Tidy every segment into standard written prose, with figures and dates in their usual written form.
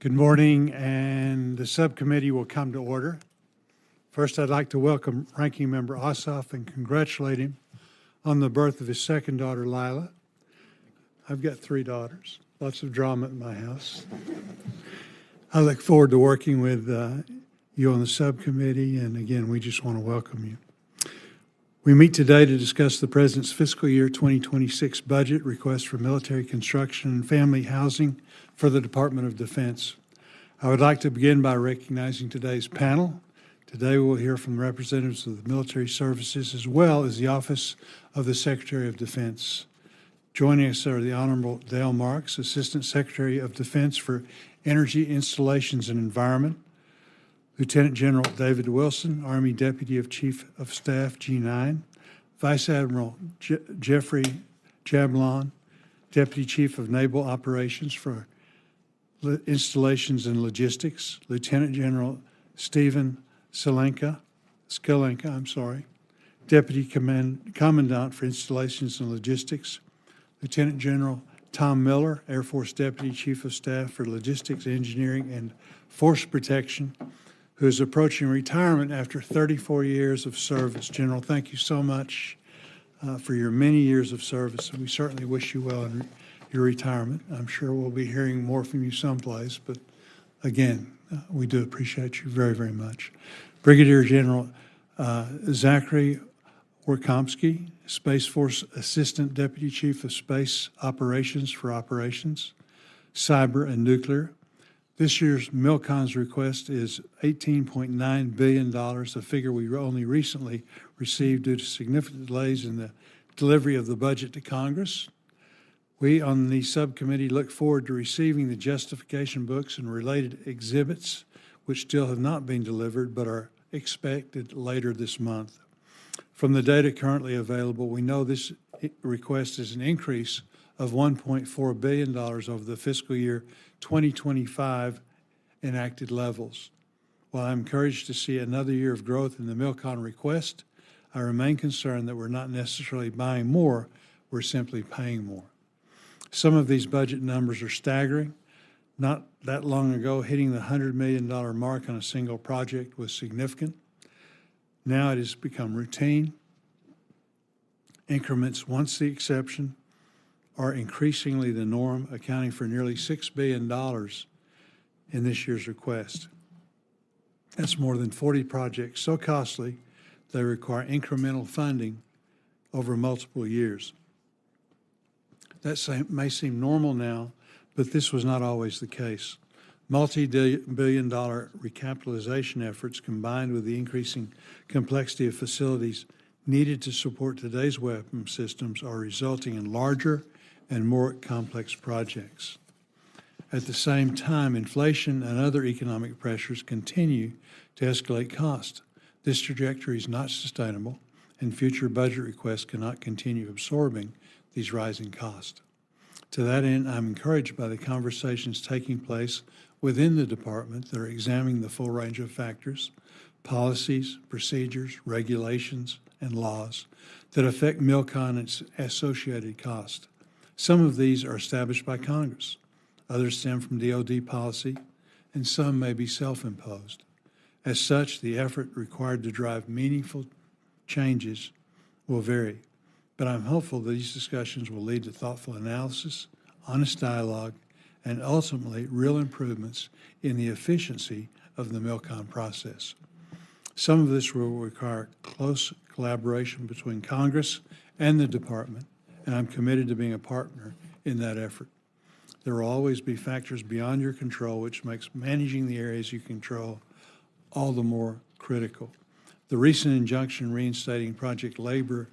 Good morning, and the subcommittee will come to order. First, I'd like to welcome Ranking Member Ossoff and congratulate him on the birth of his second daughter, Lila. I've got 3 daughters, lots of drama at my house. I look forward to working with you on the subcommittee, and again, we just want to welcome you. We meet today to discuss the President's fiscal year 2026 budget request for military construction and family housing for the Department of Defense. I would like to begin by recognizing today's panel. Today we'll hear from representatives of the military services as well as the Office of the Secretary of Defense. Joining us are the Honorable Dale Marks, Assistant Secretary of Defense for Energy, Installations, and Environment, Lieutenant General David Wilson, Army Deputy of Chief of Staff, G9, Vice Admiral Jeffrey Jablon, Deputy Chief of Naval Operations for Installations and Logistics, Lieutenant General Stephen Skilenka, Deputy Commandant for Installations and Logistics, Lieutenant General Tom Miller, Air Force Deputy Chief of Staff for Logistics, Engineering, and Force Protection, who is approaching retirement after 34 years of service. General, thank you so much for your many years of service, and we certainly wish you well in your retirement. I'm sure we'll be hearing more from you someplace, but again, we do appreciate you very, very much. Brigadier General Zachary Warkomsky, Space Force Assistant Deputy Chief of Space Operations for Operations, Cyber, and Nuclear. This year's MILCON's request is $18.9 billion, a figure we only recently received due to significant delays in the delivery of the budget to Congress. We on the subcommittee look forward to receiving the justification books and related exhibits, which still have not been delivered but are expected later this month. From the data currently available, we know this request is an increase of $1.4 billion over the fiscal year 2025 enacted levels. While I'm encouraged to see another year of growth in the MILCON request, I remain concerned that we're not necessarily buying more, we're simply paying more. Some of these budget numbers are staggering. Not that long ago, hitting the $100 million mark on a single project was significant. Now it has become routine. Increments, once the exception, are increasingly the norm, accounting for nearly $6 billion in this year's request. That's more than 40 projects so costly they require incremental funding over multiple years. That may seem normal now, but this was not always the case. Multi-billion-dollar recapitalization efforts combined with the increasing complexity of facilities needed to support today's weapon systems are resulting in larger and more complex projects. At the same time, inflation and other economic pressures continue to escalate cost. This trajectory is not sustainable, and future budget requests cannot continue absorbing these rising costs. To that end, I'm encouraged by the conversations taking place within the department that are examining the full range of factors, policies, procedures, regulations, and laws that affect MILCON and its associated cost. Some of these are established by Congress, others stem from DoD policy, and some may be self-imposed. As such, the effort required to drive meaningful changes will vary, but I'm hopeful that these discussions will lead to thoughtful analysis, honest dialogue, and ultimately real improvements in the efficiency of the MILCON process. Some of this will require close collaboration between Congress and the department, and I'm committed to being a partner in that effort. There will always be factors beyond your control, which makes managing the areas you control all the more critical. The recent injunction reinstating project labor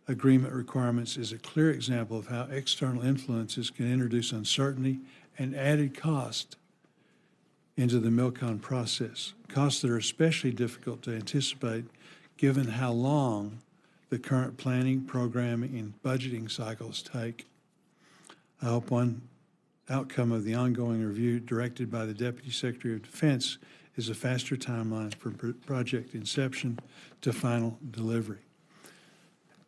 agreement requirements is a clear example of how external influences can introduce uncertainty and added cost into the MILCON process, costs that are especially difficult to anticipate given how long the current planning, programming, and budgeting cycles take. I hope one outcome of the ongoing review directed by the Deputy Secretary of Defense is a faster timeline from project inception to final delivery.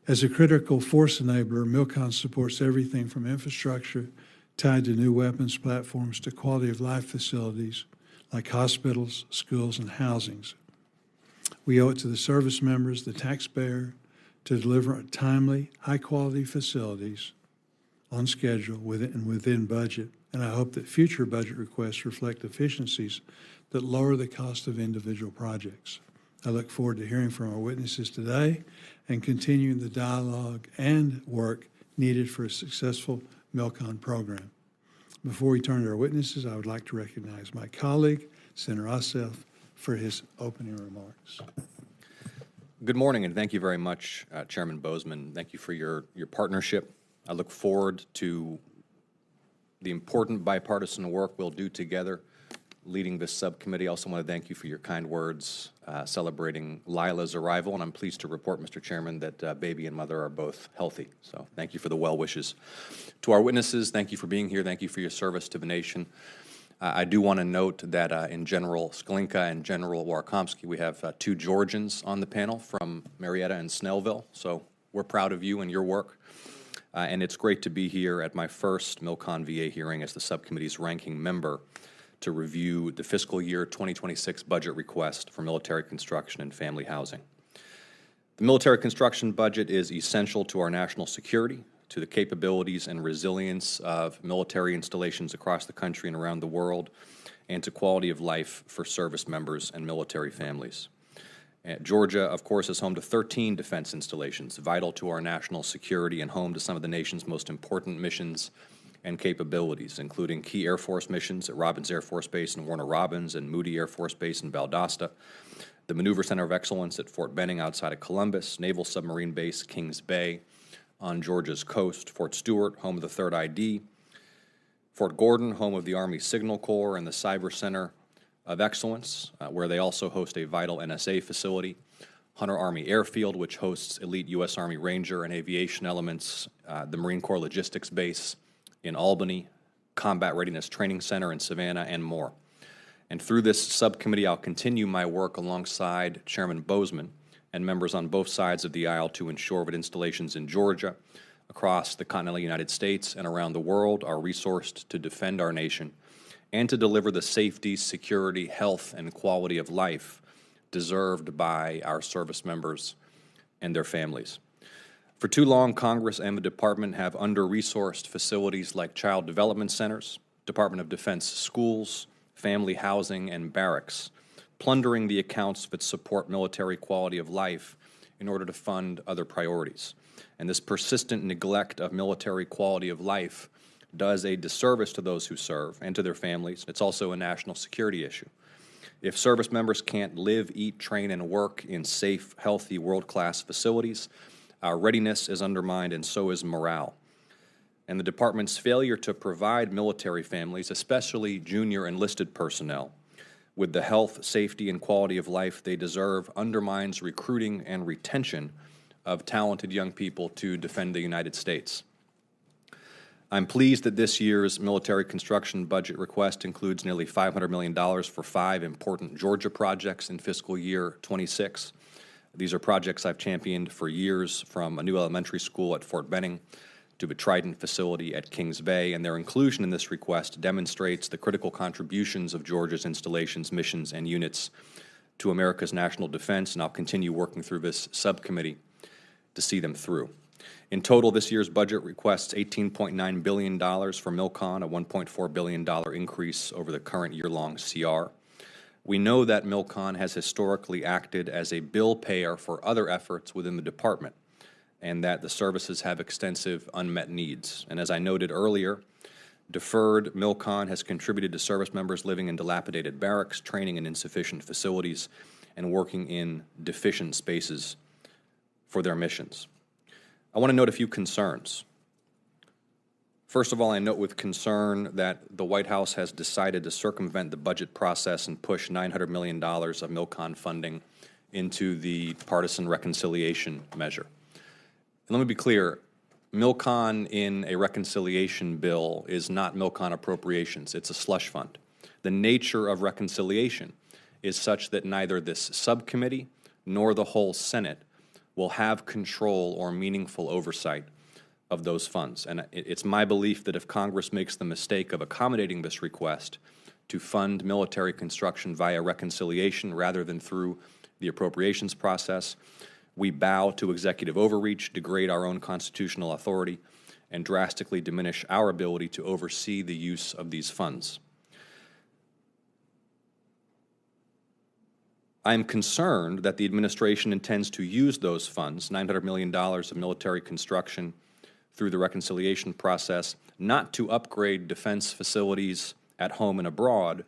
As a critical force enabler, MILCON supports everything from infrastructure tied to new weapons platforms to quality of life facilities like hospitals, schools, and housings. We owe it to the service members, the taxpayer, to deliver timely, high-quality facilities on schedule within budget, and I hope that future budget requests reflect efficiencies that lower the cost of individual projects. I look forward to hearing from our witnesses today and continuing the dialogue and work needed for a successful MILCON program. Before we turn to our witnesses, I would like to recognize my colleague, Senator Ossoff, for his opening remarks. Good morning, and thank you very much, Chairman Boozman. Thank you for your partnership. I look forward to the important bipartisan work we'll do together leading this subcommittee. I also want to thank you for your kind words celebrating Lila's arrival, and I'm pleased to report, Mr. Chairman, that baby and mother are both healthy. So thank you for the well wishes. To our witnesses, thank you for being here. Thank you for your service to the nation. I do want to note that in General Sklinka and General Warkomsky, we have two Georgians on the panel from Marietta and Snellville, so we're proud of you and your work. And it's great to be here at my first MILCON VA hearing as the subcommittee's ranking member to review the fiscal year 2026 budget request for military construction and family housing. The military construction budget is essential to our national security, to the capabilities and resilience of military installations across the country and around the world, and to quality of life for service members and military families. Georgia, of course, is home to 13 defense installations, vital to our national security and home to some of the nation's most important missions and capabilities, including key Air Force missions at Robins Air Force Base in Warner Robins and Moody Air Force Base in Valdosta, the Maneuver Center of Excellence at Fort Benning outside of Columbus, Naval Submarine Base Kings Bay on Georgia's coast, Fort Stewart, home of the 3rd ID, Fort Gordon, home of the Army Signal Corps and the Cyber Center of Excellence, where they also host a vital NSA facility, Hunter Army Airfield, which hosts elite U.S. Army Ranger and aviation elements, the Marine Corps Logistics Base in Albany, Combat Readiness Training Center in Savannah, and more. And through this subcommittee, I'll continue my work alongside Chairman Boozman and members on both sides of the aisle to ensure that installations in Georgia, across the continental United States, and around the world are resourced to defend our nation and to deliver the safety, security, health, and quality of life deserved by our service members and their families. For too long, Congress and the Department have under-resourced facilities like child development centers, Department of Defense schools, family housing, and barracks, plundering the accounts that support military quality of life in order to fund other priorities. And this persistent neglect of military quality of life does a disservice to those who serve and to their families. It's also a national security issue. If service members can't live, eat, train, and work in safe, healthy, world-class facilities, our readiness is undermined and so is morale. And the Department's failure to provide military families, especially junior enlisted personnel, with the health, safety, and quality of life they deserve undermines recruiting and retention of talented young people to defend the United States. I'm pleased that this year's military construction budget request includes nearly $500 million for 5 important Georgia projects in fiscal year 26. These are projects I've championed for years, from a new elementary school at Fort Benning to the Trident facility at Kings Bay, and their inclusion in this request demonstrates the critical contributions of Georgia's installations, missions, and units to America's national defense, and I'll continue working through this subcommittee to see them through. In total, this year's budget requests $18.9 billion for MILCON, a $1.4 billion increase over the current year-long CR. We know that MILCON has historically acted as a bill payer for other efforts within the department, and that the services have extensive unmet needs. And as I noted earlier, deferred MILCON has contributed to service members living in dilapidated barracks, training in insufficient facilities, and working in deficient spaces for their missions. I want to note a few concerns. First of all, I note with concern that the White House has decided to circumvent the budget process and push $900 million of MILCON funding into the partisan reconciliation measure. And let me be clear, MILCON in a reconciliation bill is not MILCON appropriations. It's a slush fund. The nature of reconciliation is such that neither this subcommittee nor the whole Senate will have control or meaningful oversight of those funds. And it's my belief that if Congress makes the mistake of accommodating this request to fund military construction via reconciliation rather than through the appropriations process, we bow to executive overreach, degrade our own constitutional authority, and drastically diminish our ability to oversee the use of these funds. I am concerned that the administration intends to use those funds, $900 million of military construction, through the reconciliation process, not to upgrade defense facilities at home and abroad,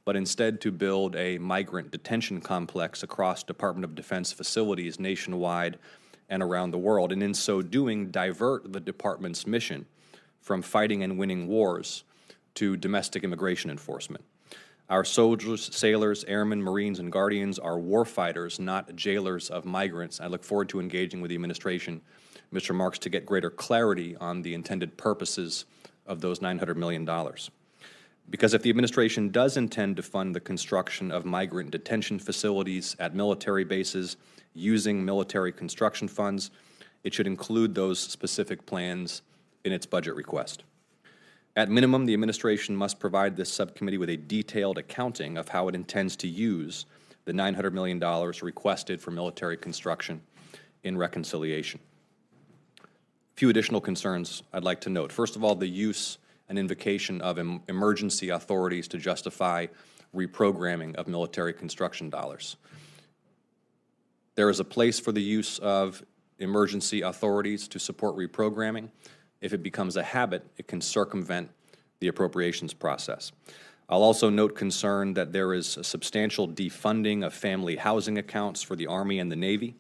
but instead to build a migrant detention complex across Department of Defense facilities nationwide and around the world, and in so doing, divert the department's mission from fighting and winning wars to domestic immigration enforcement. Our soldiers, sailors, airmen, Marines, and Guardians are warfighters, not jailers of migrants. I look forward to engaging with the administration, Mr. Marks, to get greater clarity on the intended purposes of those $900 million. Because if the administration does intend to fund the construction of migrant detention facilities at military bases using military construction funds, it should include those specific plans in its budget request. At minimum, the administration must provide this subcommittee with a detailed accounting of how it intends to use the $900 million requested for military construction in reconciliation. A few additional concerns I'd like to note. First of all, the use and invocation of emergency authorities to justify reprogramming of military construction dollars. There is a place for the use of emergency authorities to support reprogramming. If it becomes a habit, it can circumvent the appropriations process. I'll also note concern that there is a substantial defunding of family housing accounts for the Army and the Navy,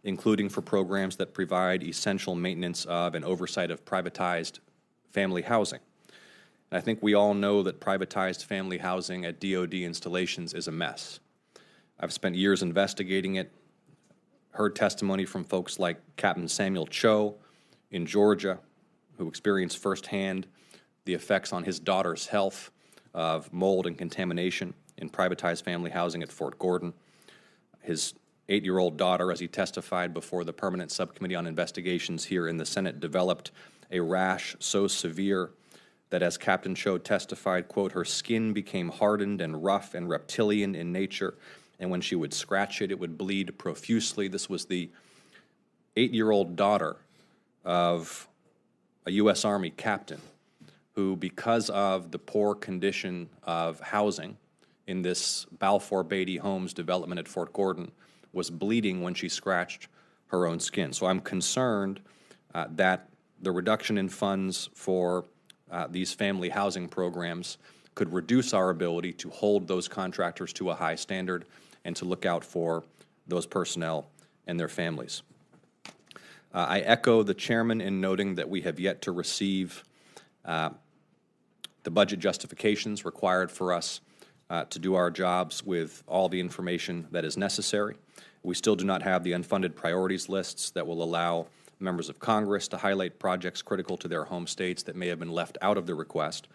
including for programs that provide essential maintenance of and oversight of privatized family housing. And I think we all know that privatized family housing at DoD installations is a mess. I've spent years investigating it, heard testimony from folks like Captain Samuel Cho in Georgia, who experienced firsthand the effects on his daughter's health of mold and contamination in privatized family housing at Fort Gordon. His 8-year-old daughter, as he testified before the Permanent Subcommittee on Investigations here in the Senate, developed a rash so severe that, as Captain Cho testified, quote, her skin became hardened and rough and reptilian in nature, and when she would scratch it, it would bleed profusely. This was the 8-year-old daughter of a U.S. Army captain who, because of the poor condition of housing in this Balfour Beatty Homes development at Fort Gordon, was bleeding when she scratched her own skin. So I'm concerned that the reduction in funds for these family housing programs could reduce our ability to hold those contractors to a high standard and to look out for those personnel and their families. I echo the chairman in noting that we have yet to receive the budget justifications required for us to do our jobs with all the information that is necessary. We still do not have the unfunded priorities lists that will allow members of Congress to highlight projects critical to their home states that may have been left out of the request.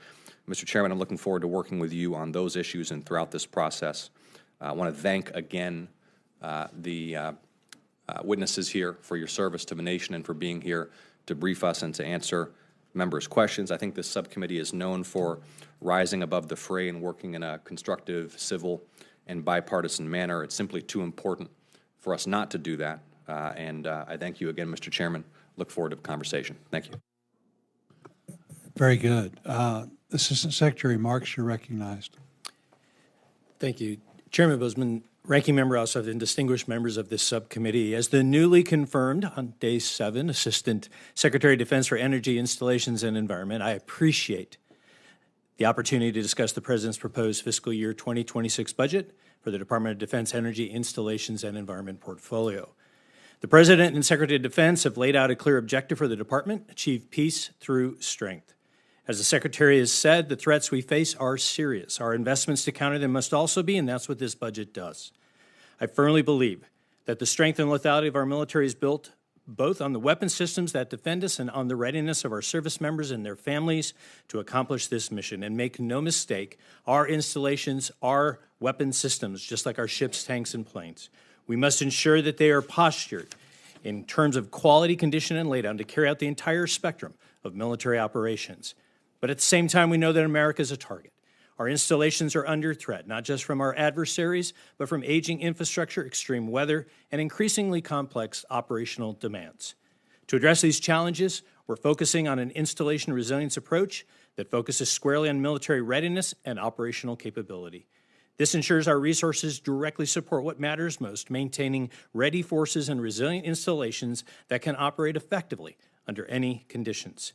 Mr. Chairman, I'm looking forward to working with you on those issues and throughout this process. I want to thank again the witnesses here for your service to the nation and for being here to brief us and to answer members' questions. I think this subcommittee is known for rising above the fray and working in a constructive, civil, and bipartisan manner. It's simply too important for us not to do that. I thank you again, Mr. Chairman. Look forward to the conversation. Thank you. Very good. Assistant Secretary Marks, you're recognized. Thank you. Chairman Boozman, Ranking Member Ossoff, and distinguished members of this subcommittee. As the newly confirmed on day 7 Assistant Secretary of Defense for Energy, Installations, and Environment, I appreciate the opportunity to discuss the President's proposed fiscal year 2026 budget for the Department of Defense Energy, Installations, and Environment portfolio. The President and Secretary of Defense have laid out a clear objective for the Department: achieve peace through strength. As the Secretary has said, the threats we face are serious. Our investments to counter them must also be, and that's what this budget does. I firmly believe that the strength and lethality of our military is built both on the weapon systems that defend us and on the readiness of our service members and their families to accomplish this mission. And make no mistake, our installations are weapon systems, just like our ships, tanks, and planes. We must ensure that they are postured in terms of quality, condition, and laydown to carry out the entire spectrum of military operations. But at the same time, we know that America is a target. Our installations are under threat, not just from our adversaries, but from aging infrastructure, extreme weather, and increasingly complex operational demands. To address these challenges, we're focusing on an installation resilience approach that focuses squarely on military readiness and operational capability. This ensures our resources directly support what matters most, maintaining ready forces and resilient installations that can operate effectively under any conditions.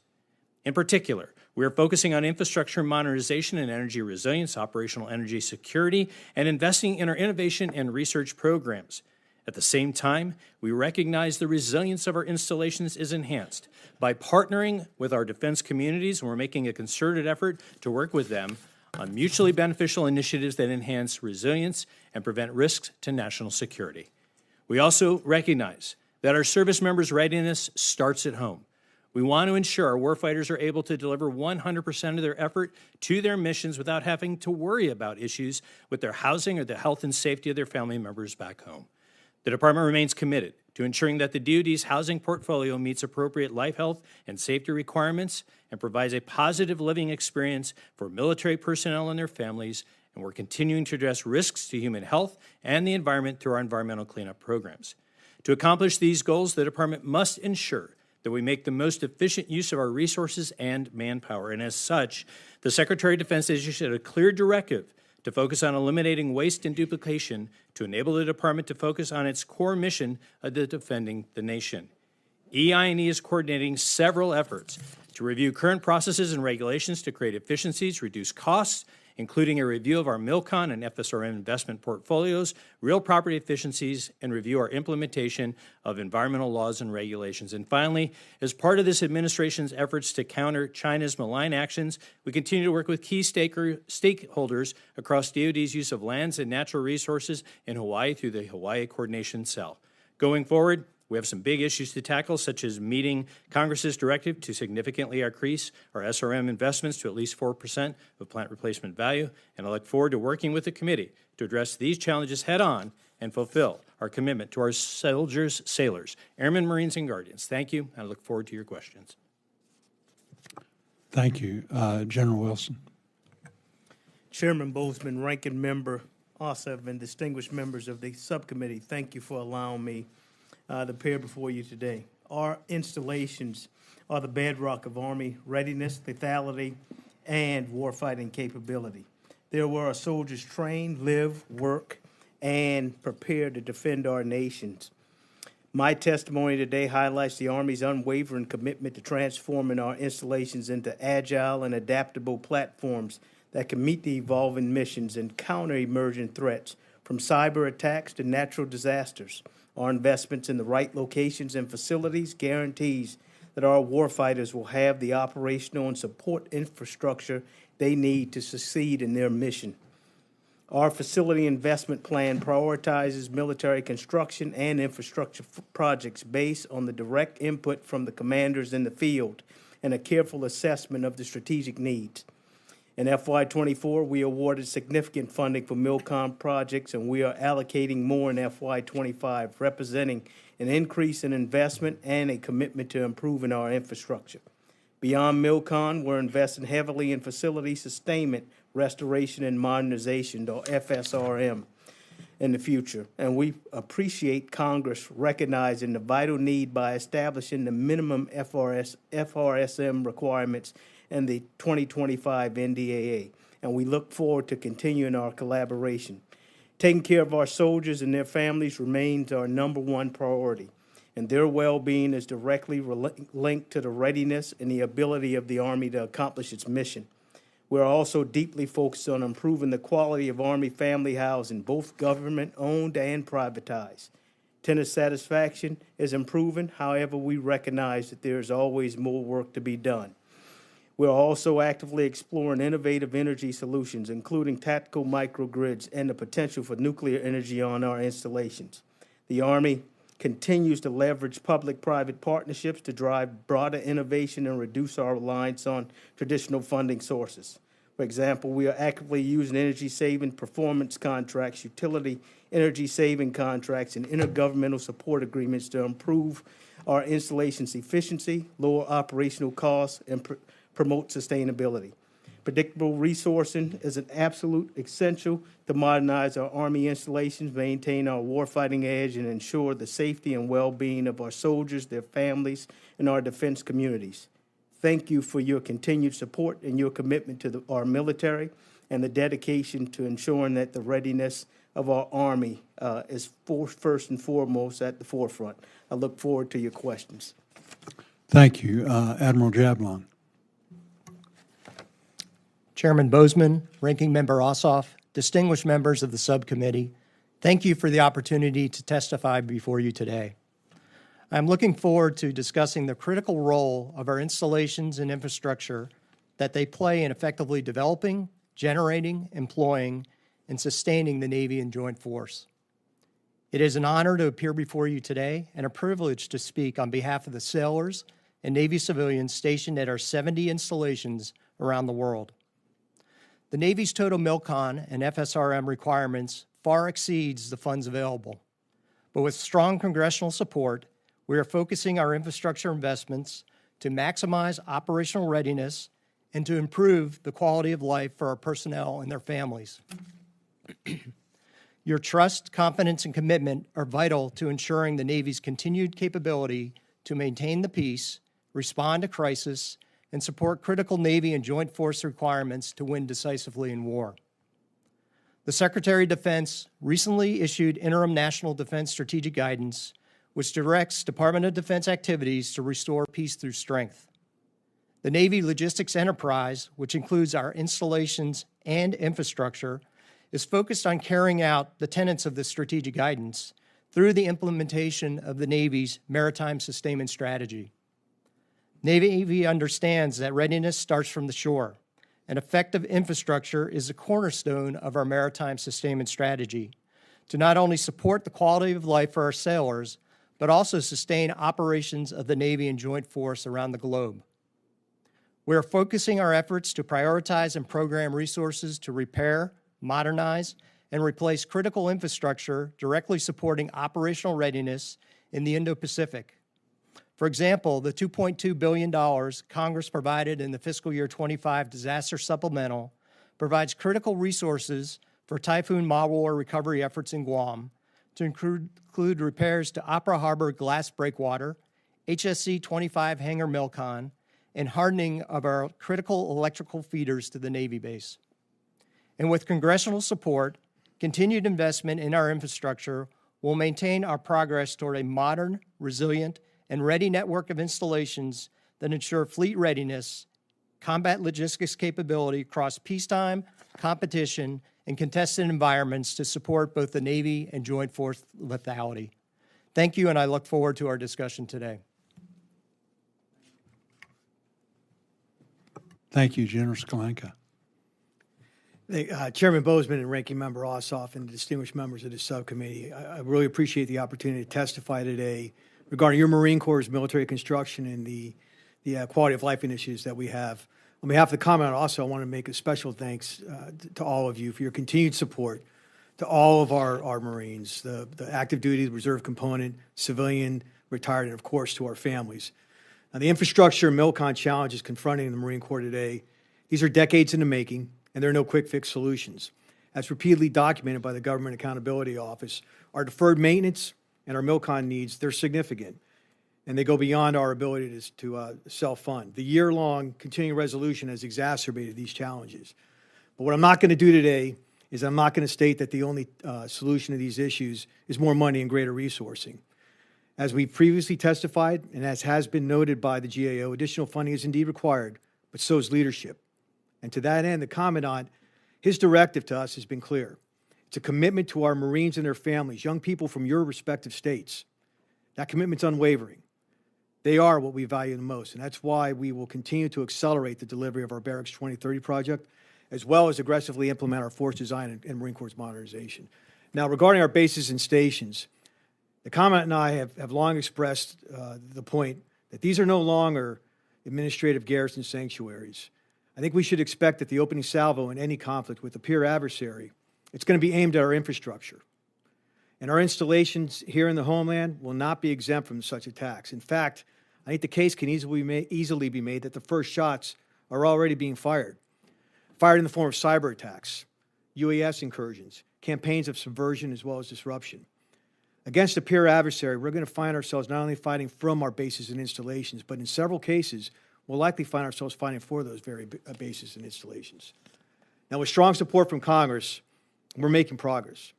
In particular, we are focusing on infrastructure modernization and energy resilience, operational energy security, and investing in our innovation and research programs. At the same time, we recognize the resilience of our installations is enhanced by partnering with our defense communities, and we're making a concerted effort to work with them on mutually beneficial initiatives that enhance resilience and prevent risks to national security. We also recognize that our service members' readiness starts at home. We want to ensure our warfighters are able to deliver 100% of their effort to their missions without having to worry about issues with their housing or the health and safety of their family members back home. The Department remains committed to ensuring that the DoD's housing portfolio meets appropriate life, health, and safety requirements and provides a positive living experience for military personnel and their families, and we're continuing to address risks to human health and the environment through our environmental cleanup programs. To accomplish these goals, the Department must ensure that we make the most efficient use of our resources and manpower, and as such, the Secretary of Defense issued a clear directive to focus on eliminating waste and duplication to enable the Department to focus on its core mission of defending the nation. EI&E is coordinating several efforts to review current processes and regulations to create efficiencies, reduce costs, including a review of our MILCON and FSRM investment portfolios, real property efficiencies, and review our implementation of environmental laws and regulations. And finally, as part of this administration's efforts to counter China's malign actions, we continue to work with key stakeholders across DoD's use of lands and natural resources in Hawaii through the Hawaii Coordination Cell. Going forward, we have some big issues to tackle, such as meeting Congress's directive to significantly increase our SRM investments to at least 4% of plant replacement value, and I look forward to working with the committee to address these challenges head-on and fulfill our commitment to our soldiers, sailors, airmen, Marines, and Guardians. Thank you, and I look forward to your questions. Thank you. General Wilson. Chairman Bozeman, Ranking Member Ossoff, and distinguished members of the subcommittee, thank you for allowing me to appear before you today. Our installations are the bedrock of Army readiness, lethality, and warfighting capability. They're where our soldiers train, live, work, and prepare to defend our nations. My testimony today highlights the Army's unwavering commitment to transforming our installations into agile and adaptable platforms that can meet the evolving missions and counter emerging threats, from cyber attacks to natural disasters. Our investments in the right locations and facilities guarantees that our warfighters will have the operational and support infrastructure they need to succeed in their mission. Our facility investment plan prioritizes military construction and infrastructure projects based on the direct input from the commanders in the field and a careful assessment of the strategic needs. In FY24, we awarded significant funding for MILCON projects, and we are allocating more in FY25, representing an increase in investment and a commitment to improving our infrastructure. Beyond MILCON, we're investing heavily in facility sustainment, restoration, and modernization, or FSRM, in the future. And we appreciate Congress recognizing the vital need by establishing the minimum FRSM requirements and the 2025 NDAA, and we look forward to continuing our collaboration. Taking care of our soldiers and their families remains our number one priority, and their well-being is directly linked to the readiness and the ability of the Army to accomplish its mission. We're also deeply focused on improving the quality of Army family housing, both government-owned and privatized. Tenant satisfaction is improving. However, we recognize that there is always more work to be done. We're also actively exploring innovative energy solutions, including tactical microgrids and the potential for nuclear energy on our installations. The Army continues to leverage public-private partnerships to drive broader innovation and reduce our reliance on traditional funding sources. For example, we are actively using energy-saving performance contracts, utility energy-saving contracts, and intergovernmental support agreements to improve our installation's efficiency, lower operational costs, and promote sustainability. Predictable resourcing is an absolute essential to modernize our Army installations, maintain our warfighting edge, and ensure the safety and well-being of our soldiers, their families, and our defense communities. Thank you for your continued support and your commitment to our military and the dedication to ensuring that the readiness of our Army is first and foremost at the forefront. I look forward to your questions. Thank you. Admiral Jablon. Chairman Bozeman, Ranking Member Ossoff, distinguished members of the subcommittee, thank you for the opportunity to testify before you today. I'm looking forward to discussing the critical role of our installations and infrastructure that they play in effectively developing, generating, employing, and sustaining the Navy and Joint Force. It is an honor to appear before you today and a privilege to speak on behalf of the sailors and Navy civilians stationed at our 70 installations around the world. The Navy's total MILCON and FSRM requirements far exceeds the funds available. But with strong congressional support, we are focusing our infrastructure investments to maximize operational readiness and to improve the quality of life for our personnel and their families. Your trust, confidence, and commitment are vital to ensuring the Navy's continued capability to maintain the peace, respond to crisis, and support critical Navy and Joint Force requirements to win decisively in war. The Secretary of Defense recently issued interim National Defense Strategic Guidance, which directs Department of Defense activities to restore peace through strength. The Navy Logistics Enterprise, which includes our installations and infrastructure, is focused on carrying out the tenets of the strategic guidance through the implementation of the Navy's Maritime Sustainment Strategy. Navy understands that readiness starts from the shore, and effective infrastructure is a cornerstone of our maritime sustainment strategy to not only support the quality of life for our sailors, but also sustain operations of the Navy and Joint Force around the globe. We are focusing our efforts to prioritize and program resources to repair, modernize, and replace critical infrastructure directly supporting operational readiness in the Indo-Pacific. For example, the $2.2 billion Congress provided in the fiscal year 25 disaster supplemental provides critical resources for Typhoon Mawar recovery efforts in Guam, to include repairs to Opera Harbor glass breakwater, HSC 25 hangar MILCON, and hardening of our critical electrical feeders to the Navy base. And with congressional support, continued investment in our infrastructure will maintain our progress toward a modern, resilient, and ready network of installations that ensure fleet readiness, combat logistics capability across peacetime, competition, and contested environments to support both the Navy and Joint Force lethality. Thank you, and I look forward to our discussion today. Thank you, General Skalenka. Chairman Bozeman and Ranking Member Ossoff and distinguished members of the subcommittee, I really appreciate the opportunity to testify today regarding your Marine Corps' military construction and the quality of life initiatives that we have. On behalf of the Commandant, also, I want to make a special thanks to all of you for your continued support to all of our Marines, the active duty, the reserve component, civilian, retired, and of course to our families. Now, the infrastructure and MILCON challenges confronting the Marine Corps today, these are decades in the making, and there are no quick fix solutions. As repeatedly documented by the Government Accountability Office, our deferred maintenance and our MILCON needs, they're significant, and they go beyond our ability to self-fund. The year-long continuing resolution has exacerbated these challenges. But what I'm not going to do today is I'm not going to state that the only solution to these issues is more money and greater resourcing. As we previously testified, and as has been noted by the GAO, additional funding is indeed required, but so is leadership. And to that end, the Commandant, his directive to us has been clear. It's a commitment to our Marines and their families, young people from your respective states. That commitment's unwavering. They are what we value the most, and that's why we will continue to accelerate the delivery of our Barracks 2030 project, as well as aggressively implement our force design and Marine Corps modernization. Now, regarding our bases and stations, the Commandant and I have long expressed the point that these are no longer administrative garrison sanctuaries. I think we should expect that the opening salvo in any conflict with a peer adversary, it's going to be aimed at our infrastructure. And our installations here in the homeland will not be exempt from such attacks. In fact, I think the case can easily be made that the first shots are already being fired in the form of cyber attacks, UAS incursions, campaigns of subversion as well as disruption. Against a peer adversary, we're going to find ourselves not only fighting from our bases and installations, but in several cases, we'll likely find ourselves fighting for those very bases and installations. Now, with strong support from Congress, we're making progress.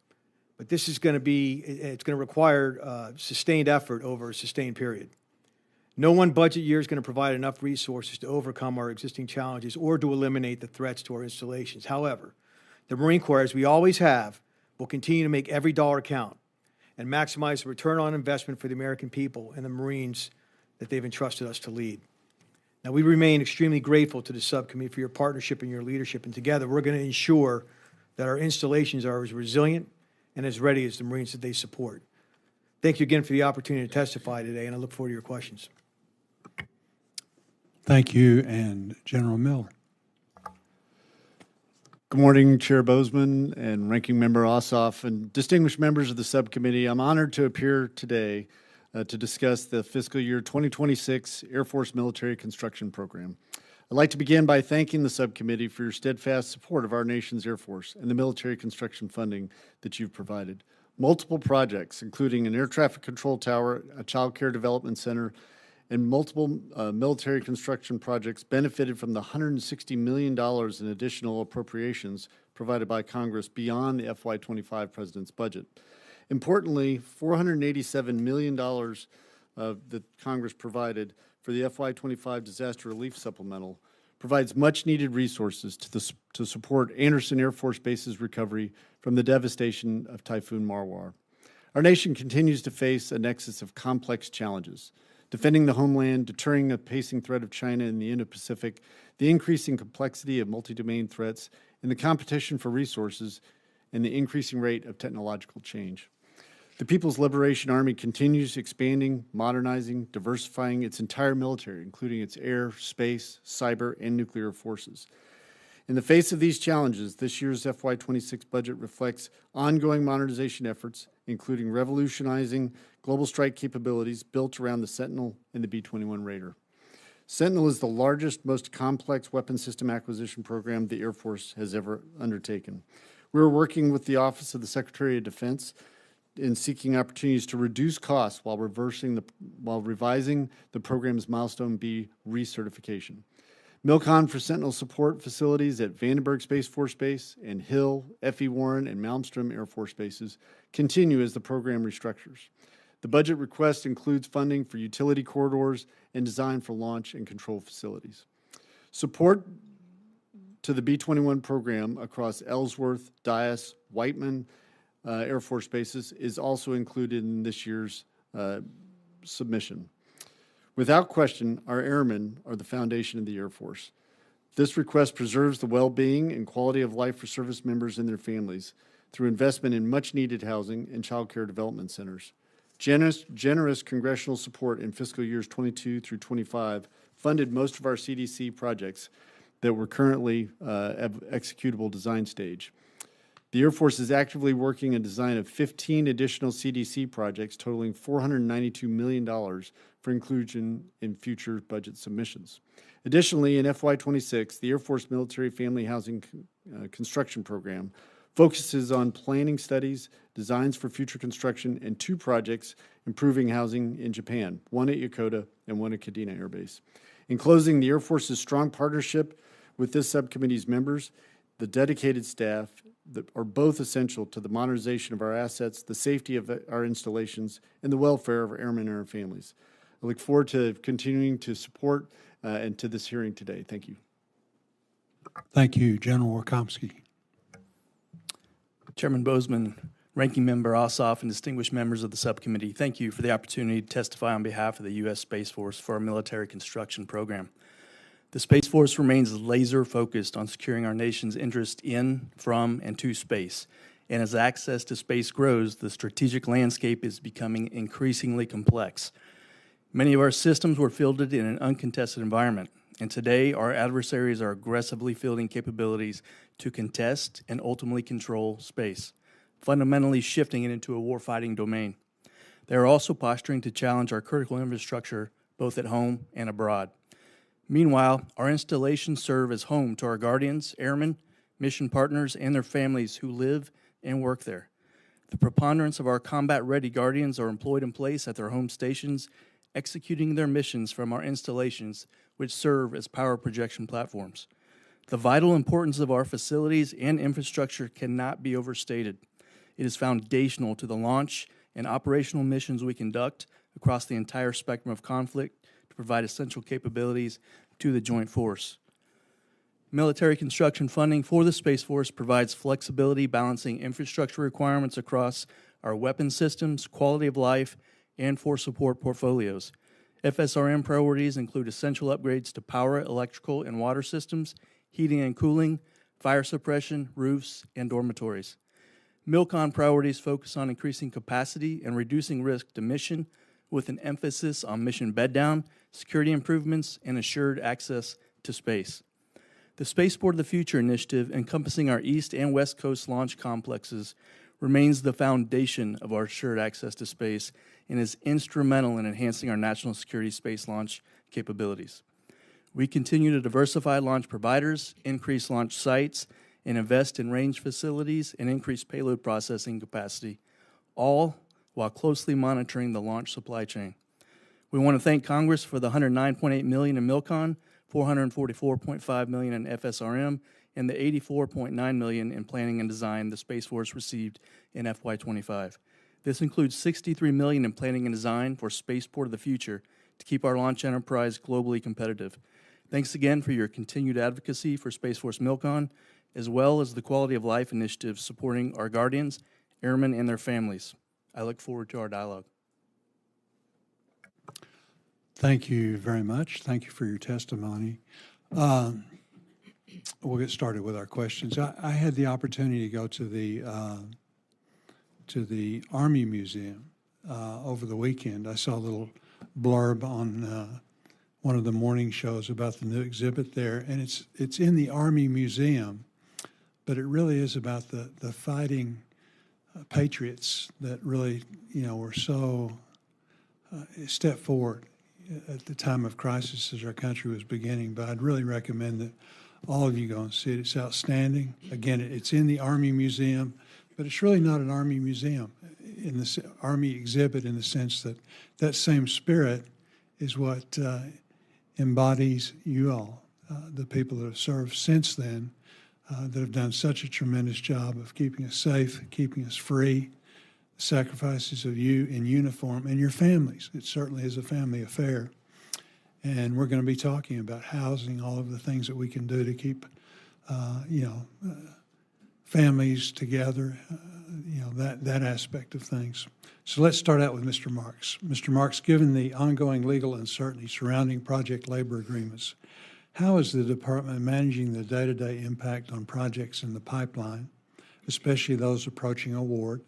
But this is going to require sustained effort over a sustained period. No one budget year is going to provide enough resources to overcome our existing challenges or to eliminate the threats to our installations. However, the Marine Corps, as we always have, will continue to make every dollar count and maximize the return on investment for the American people and the Marines that they've entrusted us to lead. Now, we remain extremely grateful to the subcommittee for your partnership and your leadership, and together we're going to ensure that our installations are as resilient and as ready as the Marines that they support. Thank you again for the opportunity to testify today, and I look forward to your questions. Thank you, and General Miller. Good morning, Chair Bozeman and Ranking Member Ossoff and distinguished members of the subcommittee. I'm honored to appear today to discuss the fiscal year 2026 Air Force Military Construction Program. I'd like to begin by thanking the subcommittee for your steadfast support of our nation's Air Force and the military construction funding that you've provided. Multiple projects, including an air traffic control tower, a child care development center, and multiple military construction projects benefited from the $160 million in additional appropriations provided by Congress beyond the FY25 President's budget. Importantly, $487 million that Congress provided for the FY25 Disaster Relief Supplemental provides much-needed resources to support Andersen Air Force Base's recovery from the devastation of Typhoon Marwar. Our nation continues to face a nexus of complex challenges: defending the homeland, deterring a pacing threat of China in the Indo-Pacific, the increasing complexity of multi-domain threats, and the competition for resources, and the increasing rate of technological change. The People's Liberation Army continues expanding, modernizing, diversifying its entire military, including its air, space, cyber, and nuclear forces. In the face of these challenges, this year's FY26 budget reflects ongoing modernization efforts, including revolutionizing global strike capabilities built around the Sentinel and the B-21 Raider. Sentinel is the largest, most complex weapon system acquisition program the Air Force has ever undertaken. We're working with the Office of the Secretary of Defense in seeking opportunities to reduce costs while revising the program's Milestone B recertification. MILCON for Sentinel support facilities at Vandenberg Space Force Base and Hill, F.E. Warren, and Malmstrom Air Force Bases continue as the program restructures. The budget request includes funding for utility corridors and design for launch and control facilities. Support to the B-21 program across Ellsworth, Dyess, Whiteman Air Force Bases is also included in this year's submission. Without question, our airmen are the foundation of the Air Force. This request preserves the well-being and quality of life for service members and their families through investment in much-needed housing and child care development centers. Generous congressional support in fiscal years 22 through 25 funded most of our CDC projects that were currently at executable design stage. The Air Force is actively working on design of 15 additional CDC projects totaling $492 million for inclusion in future budget submissions. Additionally, in FY26, the Air Force Military Family Housing Construction Program focuses on planning studies, designs for future construction, and 2 projects improving housing in Japan, one at Yokota and one at Kadena Air Base. In closing, the Air Force's strong partnership with this subcommittee's members, the dedicated staff, that are both essential to the modernization of our assets, the safety of our installations, and the welfare of our airmen and our families. I look forward to continuing to support and to this hearing today. Thank you. Thank you, General Warkomski. Chairman Bozeman, Ranking Member Ossoff, and distinguished members of the subcommittee, thank you for the opportunity to testify on behalf of the U.S. Space Force for our military construction program. The Space Force remains laser-focused on securing our nation's interest in, from, and to space. And as access to space grows, the strategic landscape is becoming increasingly complex. Many of our systems were fielded in an uncontested environment, and today our adversaries are aggressively fielding capabilities to contest and ultimately control space, fundamentally shifting it into a warfighting domain. They are also posturing to challenge our critical infrastructure both at home and abroad. Meanwhile, our installations serve as home to our guardians, airmen, mission partners, and their families who live and work there. The preponderance of our combat-ready guardians are employed in place at their home stations, executing their missions from our installations, which serve as power projection platforms. The vital importance of our facilities and infrastructure cannot be overstated. It is foundational to the launch and operational missions we conduct across the entire spectrum of conflict to provide essential capabilities to the Joint Force. Military construction funding for the Space Force provides flexibility balancing infrastructure requirements across our weapon systems, quality of life, and force support portfolios. FSRM priorities include essential upgrades to power, electrical, and water systems, heating and cooling, fire suppression, roofs, and dormitories. MILCON priorities focus on increasing capacity and reducing risk to mission with an emphasis on mission bed down, security improvements, and assured access to space. The Spaceport of the Future initiative, encompassing our East and West Coast launch complexes, remains the foundation of our assured access to space and is instrumental in enhancing our national security space launch capabilities. We continue to diversify launch providers, increase launch sites, and invest in range facilities and increase payload processing capacity, all while closely monitoring the launch supply chain. We want to thank Congress for the $109.8 million in MILCON, $444.5 million in FSRM, and the $84.9 million in planning and design the Space Force received in FY25. This includes $63 million in planning and design for Spaceport of the Future to keep our launch enterprise globally competitive. Thanks again for your continued advocacy for Space Force MILCON, as well as the quality of life initiatives supporting our guardians, airmen, and their families. I look forward to our dialogue. Thank you very much. Thank you for your testimony. We'll get started with our questions. I had the opportunity to go to the Army Museum over the weekend. I saw a little blurb on one of the morning shows about the new exhibit there, and it's in the Army Museum, but it really is about the fighting patriots that really, were so stepped forward at the time of crisis as our country was beginning. But I'd really recommend that all of you go and see it. It's outstanding. Again, it's in the Army Museum, but it's really not an Army museum in the Army exhibit, in the sense that that same spirit is what embodies you all, the people that have served since then, that have done such a tremendous job of keeping us safe, keeping us free, the sacrifices of you in uniform and your families. It certainly is a family affair. And we're going to be talking about housing, all of the things that we can do to keep, families together, that aspect of things. So let's start out with Mr. Marks. Mr. Marks, given the ongoing legal uncertainty surrounding project labor agreements, how is the department managing the day-to-day impact on projects in the pipeline, especially those approaching award,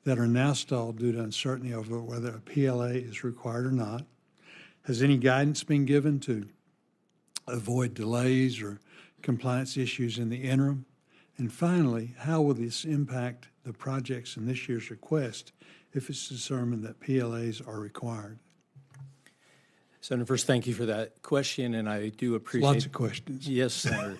that are now stalled due to uncertainty over whether a PLA is required or not? Has any guidance been given to avoid delays or compliance issues in the interim? And finally, how will this impact the projects in this year's request if it's determined that PLAs are required? Senator, first, thank you for that question, and I do appreciate— Lots of questions. Yes, Senator.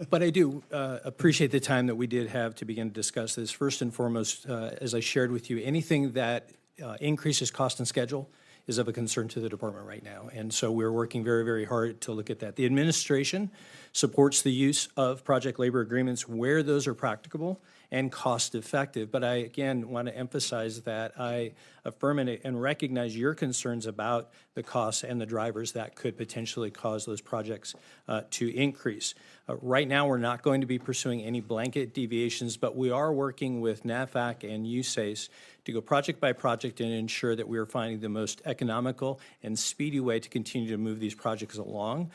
But I do appreciate the time that we did have to begin to discuss this. First and foremost, as I shared with you, anything that increases cost and schedule is of a concern to the department right now. And so we're working very, very hard to look at that. The administration supports the use of project labor agreements where those are practicable and cost effective. But I, again, want to emphasize that I affirm and recognize your concerns about the costs and the drivers that could potentially cause those projects to increase. Right now, we're not going to be pursuing any blanket deviations, but we are working with NAVFAC and USACE to go project by project and ensure that we are finding the most economical and speedy way to continue to move these projects along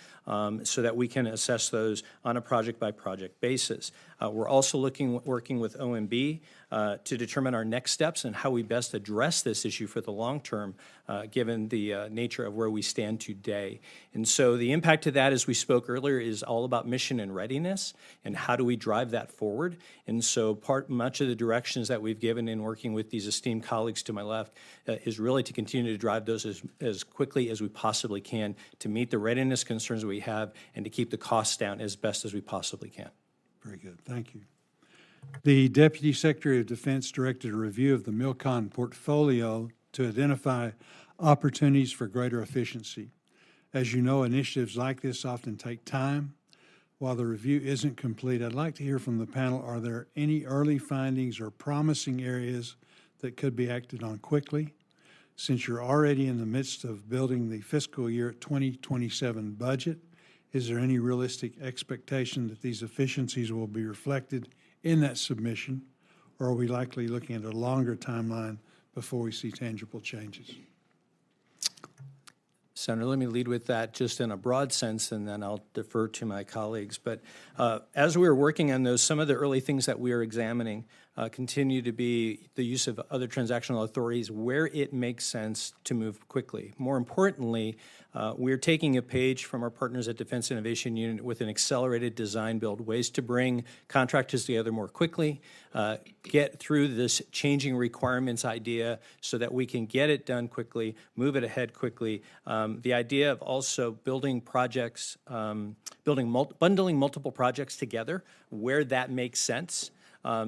so that we can assess those on a project by project basis. We're also working with OMB to determine our next steps and how we best address this issue for the long term, given the nature of where we stand today. And so the impact of that, as we spoke earlier, is all about mission and readiness and how do we drive that forward. And so much of the directions that we've given in working with these esteemed colleagues to my left is really to continue to drive those as quickly as we possibly can to meet the readiness concerns we have and to keep the costs down as best as we possibly can. Very good. Thank you. The Deputy Secretary of Defense directed a review of the MILCON portfolio to identify opportunities for greater efficiency. As you know, initiatives like this often take time. While the review isn't complete, I'd like to hear from the panel, are there any early findings or promising areas that could be acted on quickly? Since you're already in the midst of building the fiscal year 2027 budget, is there any realistic expectation that these efficiencies will be reflected in that submission, or are we likely looking at a longer timeline before we see tangible changes? Senator, let me lead with that just in a broad sense, and then I'll defer to my colleagues. But as we were working on those, some of the early things that we are examining continue to be the use of other transactional authorities where it makes sense to move quickly. More importantly, we're taking a page from our partners at Defense Innovation Unit with an accelerated design build, ways to bring contractors together more quickly, get through this changing requirements idea so that we can get it done quickly, move it ahead quickly. The idea of also building projects, bundling multiple projects together where that makes sense.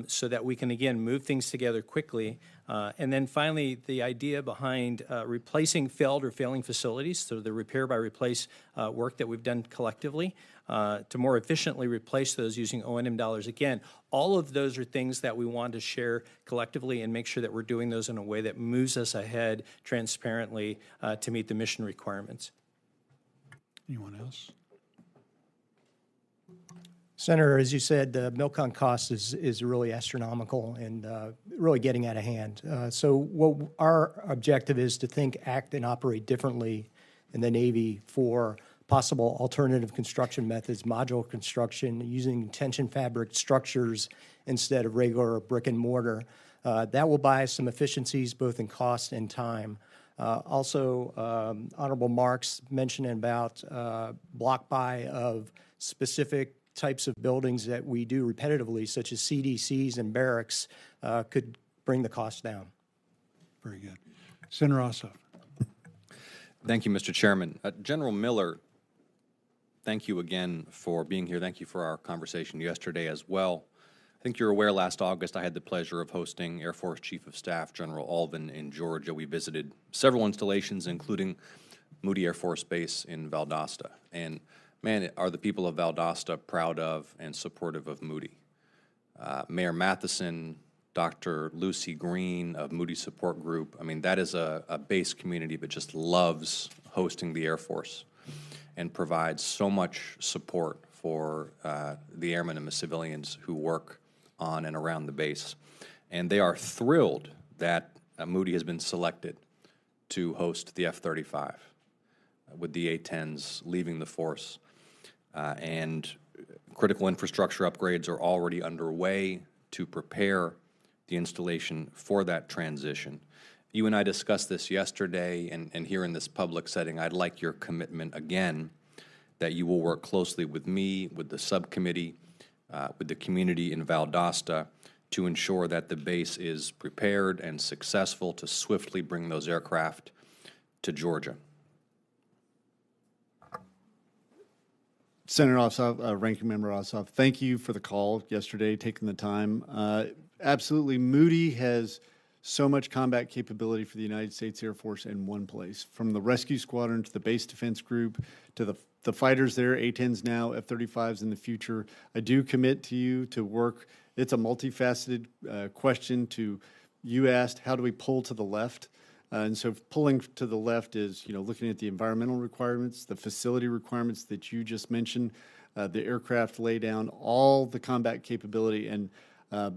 So that we can, again, move things together quickly. And then finally, the idea behind replacing failed or failing facilities, so the repair by replace work that we've done collectively to more efficiently replace those using O&M dollars. Again, all of those are things that we want to share collectively and make sure that we're doing those in a way that moves us ahead transparently to meet the mission requirements. Anyone else? Senator, as you said, the MILCON cost is really astronomical and really getting out of hand. So what our objective is to think, act, and operate differently in the Navy for possible alternative construction methods, modular construction, using tension fabric structures instead of regular brick and mortar. That will buy us some efficiencies both in cost and time. Also, Honorable Marks mentioned about block buy of specific types of buildings that we do repetitively, such as CDCs and barracks, could bring the cost down. Very good. Senator Ossoff. Thank you, Mr. Chairman. General Miller, thank you again for being here. Thank you for our conversation yesterday as well. I think you're aware last August I had the pleasure of hosting Air Force Chief of Staff General Alvin in Georgia. We visited several installations, including Moody Air Force Base in Valdosta. And man, are the people of Valdosta proud of and supportive of Moody. Mayor Matheson, Dr. Lucy Green of Moody Support Group, I mean, that is a base community that just loves hosting the Air Force and provides so much support for the airmen and the civilians who work on and around the base. And they are thrilled that Moody has been selected to host the F-35 with the A-10s leaving the force. And critical infrastructure upgrades are already underway to prepare the installation for that transition. You and I discussed this yesterday, and here in this public setting, I'd like your commitment again that you will work closely with me, with the subcommittee, with the community in Valdosta to ensure that the base is prepared and successful to swiftly bring those aircraft to Georgia. Senator Ossoff, Ranking Member Ossoff, thank you for the call yesterday, taking the time. Absolutely, Moody has so much combat capability for the United States Air Force in one place, from the rescue squadron to the base defense group to the fighters there, A-10s now, F-35s in the future. I do commit to you to work. It's a multifaceted question. You asked, how do we pull to the left? And so pulling to the left is, looking at the environmental requirements, the facility requirements that you just mentioned, the aircraft laydown, all the combat capability, and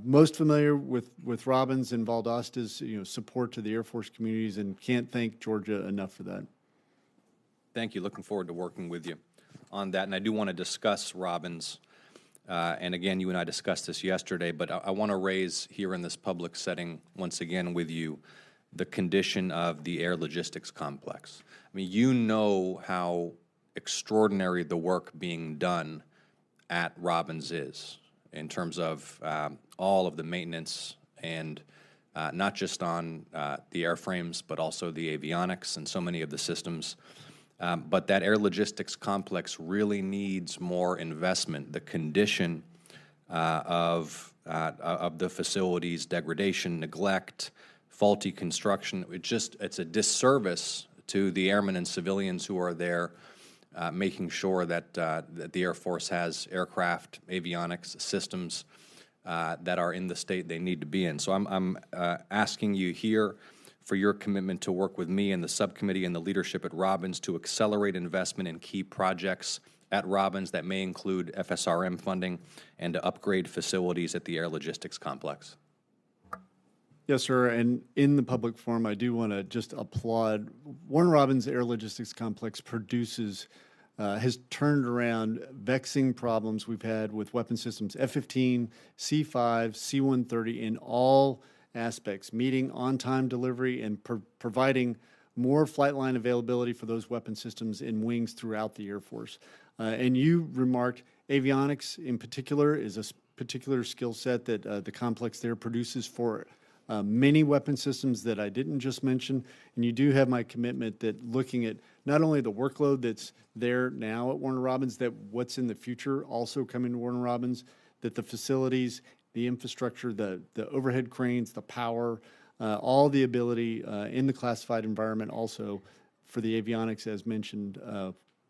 most familiar with Robbins and Valdosta's support to the Air Force communities, and can't thank Georgia enough for that. Thank you. Looking forward to working with you on that. And I do want to discuss Robbins And again, you and I discussed this yesterday, but I want to raise here in this public setting once again with you the condition of the air logistics complex. I mean, you know how extraordinary the work being done at Robins is in terms of all of the maintenance and not just on the airframes, but also the avionics and so many of the systems. But that air logistics complex really needs more investment. The condition of the facilities, degradation, neglect, faulty construction, it's a disservice to the airmen and civilians who are there, making sure that the Air Force has aircraft, avionics systems that are in the state they need to be in. So I'm asking you here for your commitment to work with me and the subcommittee and the leadership at Robins to accelerate investment in key projects at Robins that may include FSRM funding and to upgrade facilities at the Air Logistics Complex. Yes, sir. And in the public forum, I do want to just applaud Warner Robins Air Logistics Complex has turned around vexing problems we've had with weapon systems F-15, C-5, C-130 in all aspects, meeting on-time delivery and providing more flight line availability for those weapon systems in wings throughout the Air Force. And you remarked avionics in particular is a particular skill set that the complex there produces for many weapon systems that I didn't just mention. And you do have my commitment that looking at not only the workload that's there now at Warner Robins, that what's in the future also coming to Warner Robins, that the facilities, the infrastructure, the overhead cranes, the power, all the ability in the classified environment also for the avionics, as mentioned,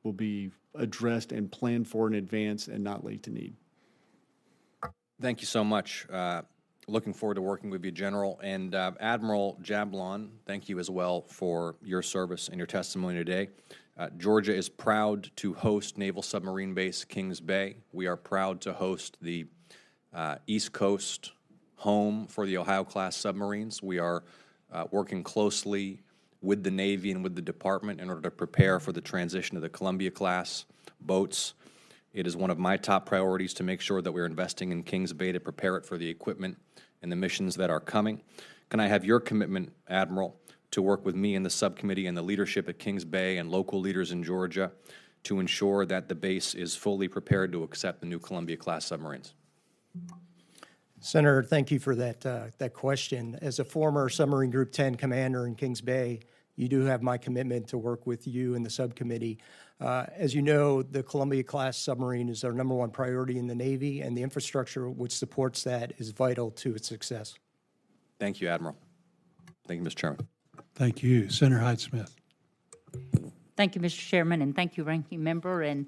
will be addressed and planned for in advance and not late to need. Thank you so much. Looking forward to working with you, General. And Admiral Jablon, thank you as well for your service and your testimony today. Georgia is proud to host Naval Submarine Base Kings Bay. We are proud to host the East Coast home for the Ohio-class submarines. We are working closely with the Navy and with the Department in order to prepare for the transition of the Columbia-class boats. It is one of my top priorities to make sure that we're investing in Kings Bay to prepare it for the equipment and the missions that are coming. Can I have your commitment, Admiral, to work with me and the subcommittee and the leadership at Kings Bay and local leaders in Georgia to ensure that the base is fully prepared to accept the new Columbia-class submarines? Senator, thank you for that question. As a former Submarine Group 10 commander in Kings Bay, you do have my commitment to work with you and the subcommittee. As you know, the Columbia-class submarine is our #1 priority in the Navy, and the infrastructure which supports that is vital to its success. Thank you, Admiral. Thank you, Mr. Chairman. Thank you. Senator Hyde-Smith. Thank you, Mr. Chairman, and thank you, Ranking Member, and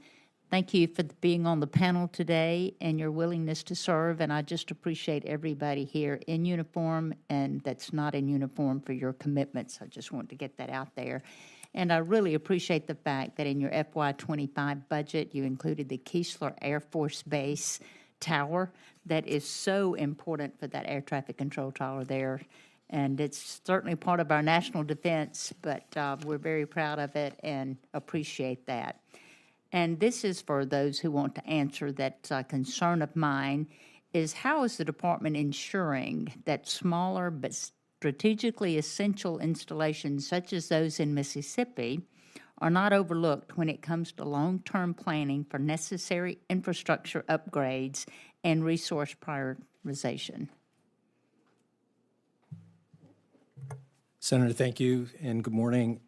thank you for being on the panel today and your willingness to serve. And I just appreciate everybody here in uniform and that's not in uniform for your commitments. I just want to get that out there. And I really appreciate the fact that in your FY25 budget, you included the Keesler Air Force Base tower. That is so important for that air traffic control tower there. And it's certainly part of our national defense, but we're very proud of it and appreciate that. And this is for those who want to answer that concern of mine, is how is the department ensuring that smaller but strategically essential installations such as those in Mississippi are not overlooked when it comes to long-term planning for necessary infrastructure upgrades and resource prioritization? Senator, thank you, and good morning.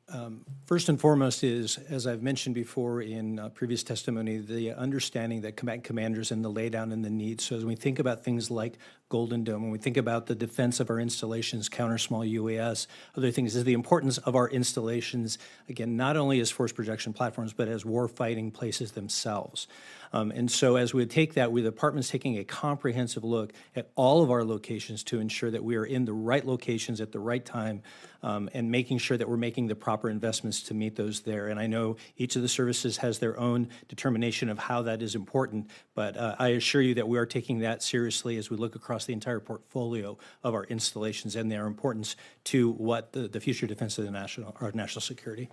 First and foremost is, as I've mentioned before in previous testimony, the understanding that combatant commanders and the laydown and the needs. So as we think about things like Golden Dome, when we think about the defense of our installations, counter small UAS, other things, is the importance of our installations, again, not only as force projection platforms, but as war-fighting places themselves. And so as we take that, the department's taking a comprehensive look at all of our locations to ensure that we are in the right locations at the right time and making sure that we're making the proper investments to meet those there. And I know each of the services has their own determination of how that is important, but I assure you that we are taking that seriously as we look across the entire portfolio of our installations and their importance to what the future defense of our national security.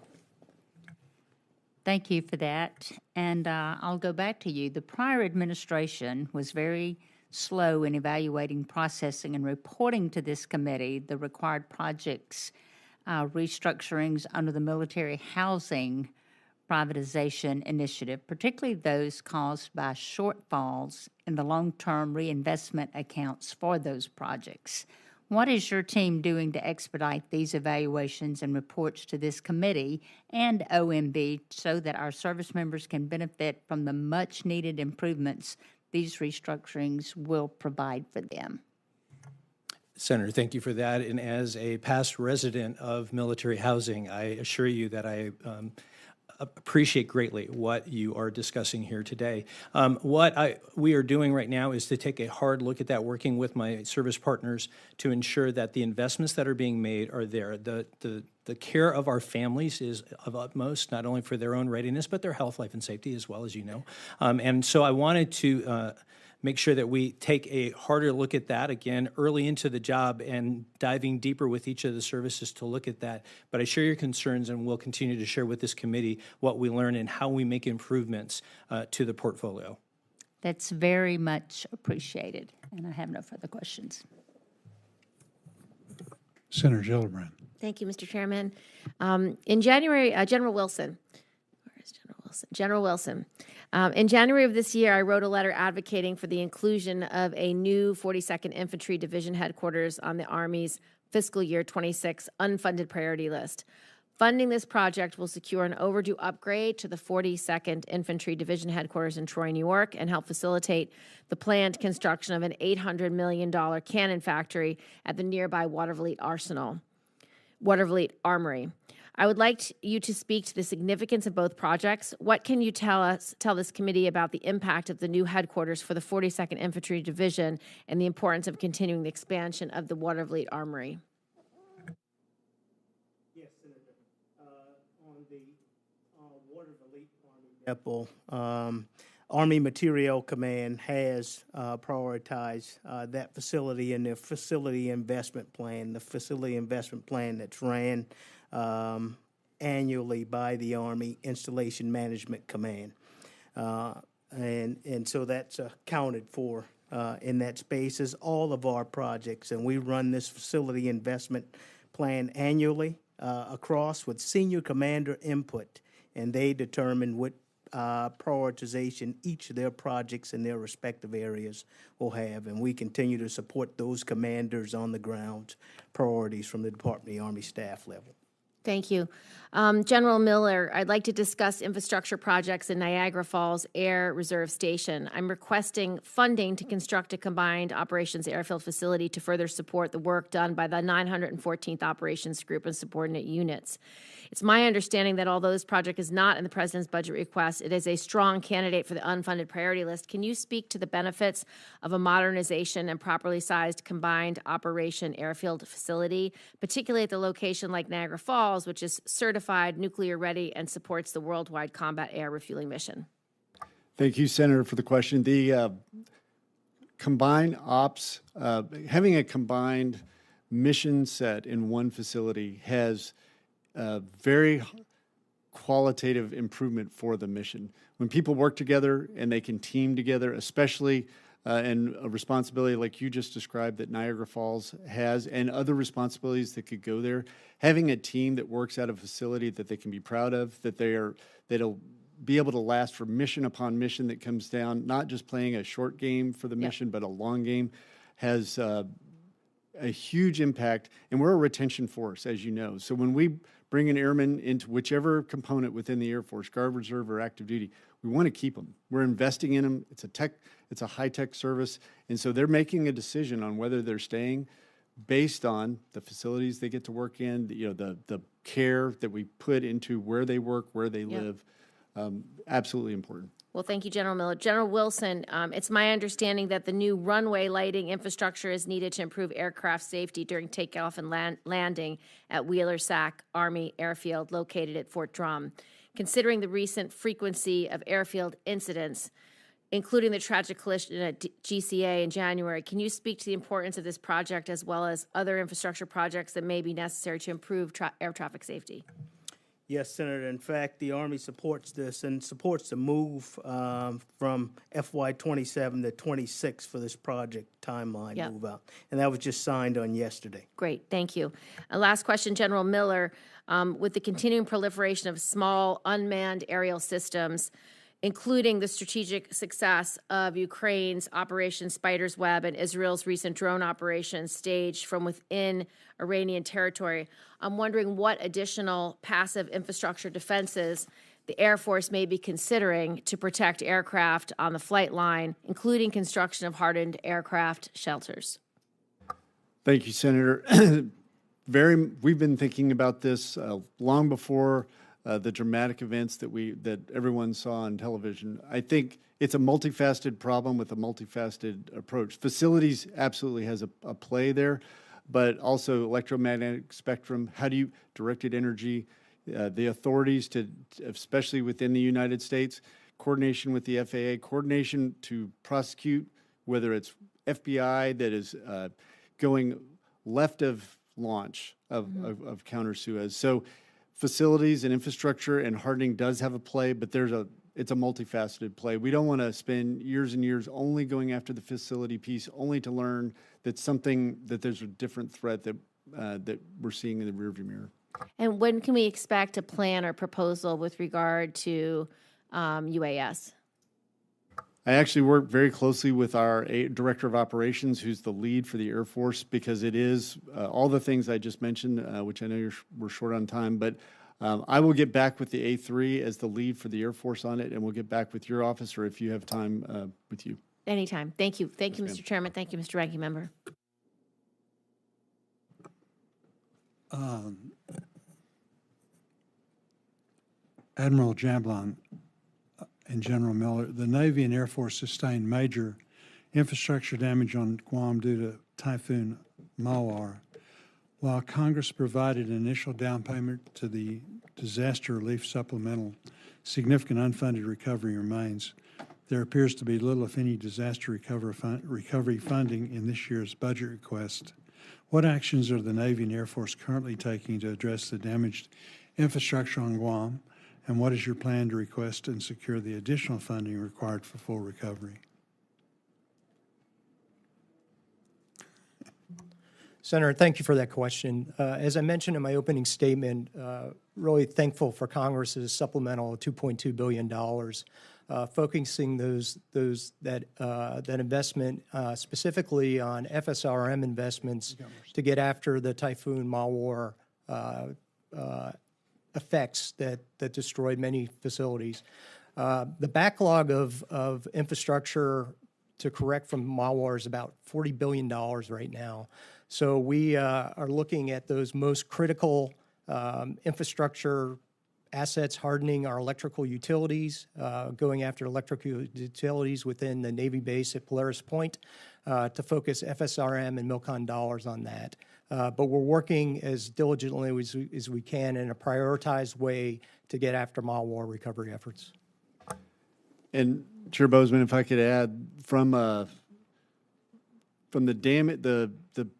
Thank you for that. And I'll go back to you. The prior administration was very slow in evaluating, processing, and reporting to this committee the required projects restructurings under the military housing privatization initiative, particularly those caused by shortfalls in the long-term reinvestment accounts for those projects. What is your team doing to expedite these evaluations and reports to this committee and OMB so that our service members can benefit from the much-needed improvements these restructurings will provide for them? Senator, thank you for that. And as a past resident of military housing, I assure you that I appreciate greatly what you are discussing here today. We are doing right now is to take a hard look at that, working with my service partners to ensure that the investments that are being made are there. The care of our families is of utmost, not only for their own readiness, but their health, life, and safety as well, as you know. And so I wanted to make sure that we take a harder look at that, again, early into the job and diving deeper with each of the services to look at that. But I share your concerns and will continue to share with this committee what we learn and how we make improvements to the portfolio. That's very much appreciated, and I have no further questions. Senator Gillibrand. Thank you, Mr. Chairman. In January, General Wilson, where is General Wilson? General Wilson. In January of this year, I wrote a letter advocating for the inclusion of a new 42nd Infantry Division headquarters on the Army's fiscal year 26 unfunded priority list. Funding this project will secure an overdue upgrade to the 42nd Infantry Division headquarters in Troy, New York, and help facilitate the planned construction of an $800 million cannon factory at the nearby Watervliet Armory. I would like you to speak to the significance of both projects. What can you tell this committee about the impact of the new headquarters for the 42nd Infantry Division and the importance of continuing the expansion of the Watervliet Armory? Yes, Senator. On the Watervliet Army Depot, Army Materiel Command has prioritized that facility in their facility investment plan, the facility investment plan that's ran annually by the Army Installation Management Command. And so that's accounted for in that space as all of our projects. And we run this facility investment plan annually across with senior commander input, and they determine what prioritization each of their projects in their respective areas will have. And we continue to support those commanders on the ground priorities from the Department of the Army staff level. Thank you. General Miller, I'd like to discuss infrastructure projects in Niagara Falls Air Reserve Station. I'm requesting funding to construct a combined operations airfield facility to further support the work done by the 914th Operations Group and subordinate units. It's my understanding that although this project is not in the President's budget request, it is a strong candidate for the unfunded priority list. Can you speak to the benefits of a modernization and properly sized combined operation airfield facility, particularly at the location like Niagara Falls, which is certified nuclear ready and supports the worldwide combat air refueling mission? Thank you, Senator, for the question. The combined ops, having a combined mission set in one facility has very qualitative improvement for the mission. When people work together and they can team together, especially and a responsibility like you just described that Niagara Falls has and other responsibilities that could go there, having a team that works at a facility that they can be proud of, that'll be able to last for mission upon mission that comes down, not just playing a short game for the mission, but a long game, has a huge impact. And we're a retention force, as you know. So when we bring an airman into whichever component within the Air Force, Guard, Reserve, or active duty, we want to keep them. We're investing in them. It's a high-tech service. And so they're making a decision on whether they're staying based on the facilities they get to work in, the care that we put into where they work, where they live. Absolutely important. Well, thank you, General Miller. General Wilson, it's my understanding that the new runway lighting infrastructure is needed to improve aircraft safety during takeoff and landing at Wheeler-Sac Army Airfield located at Fort Drum. Considering the recent frequency of airfield incidents, including the tragic collision at GCA in January, can you speak to the importance of this project as well as other infrastructure projects that may be necessary to improve air traffic safety? Yes, Senator. In fact, the Army supports this and supports the move from FY 27 to 26 for this project timeline Yep. move out. And that was just signed on yesterday. Great, thank you. Last question, General Miller. With the continuing proliferation of small unmanned aerial systems, including the strategic success of Ukraine's Operation Spider's Web and Israel's recent drone operations staged from within Iranian territory, I'm wondering what additional passive infrastructure defenses the Air Force may be considering to protect aircraft on the flight line, including construction of hardened aircraft shelters. Thank you, Senator. We've been thinking about this long before the dramatic events that everyone saw on television. I think it's a multifaceted problem with a multifaceted approach. Facilities absolutely has a play there, but also electromagnetic spectrum. How do you directed energy? The authorities to, especially within the United States, coordination with the FAA, coordination to prosecute, whether it's FBI that is going left of launch of counter Suez. So facilities and infrastructure and hardening does have a play, but it's a multifaceted play. We don't want to spend years and years only going after the facility piece, only to learn that there's a different threat that we're seeing in the rearview mirror. And when can we expect a plan or proposal with regard to UAS? I actually work very closely with our Director of Operations, who's the lead for the Air Force, because it is all the things I just mentioned, which I know we're short on time, but I will get back with the A3 as the lead for the Air Force on it, and we'll get back with your office, or if you have time, with you. Anytime. Thank you. Thank you, Mr. Chairman. Thank you, Mr. Ranking Member. Admiral Jablon and General Miller, the Navy and Air Force sustained major infrastructure damage on Guam due to Typhoon Mawar. While Congress provided an initial down payment to the disaster relief supplemental, significant unfunded recovery remains. There appears to be little, if any, disaster recovery funding in this year's budget request. What actions are the Navy and Air Force currently taking to address the damaged infrastructure on Guam? And what is your plan to request and secure the additional funding required for full recovery? Senator, thank you for that question. As I mentioned in my opening statement, really thankful for Congress's supplemental $2.2 billion, focusing that investment specifically on FSRM investments to get after the Typhoon Mawar effects that destroyed many facilities. The backlog of infrastructure to correct from Mawar is about $40 billion right now. So we are looking at those most critical infrastructure assets, hardening our electrical utilities, going after electrical utilities within the Navy base at Polaris Point to focus FSRM and MILCON dollars on that. But we're working as diligently as we can in a prioritized way to get after Mawar recovery efforts. And Chair Bozeman, if I could add, from the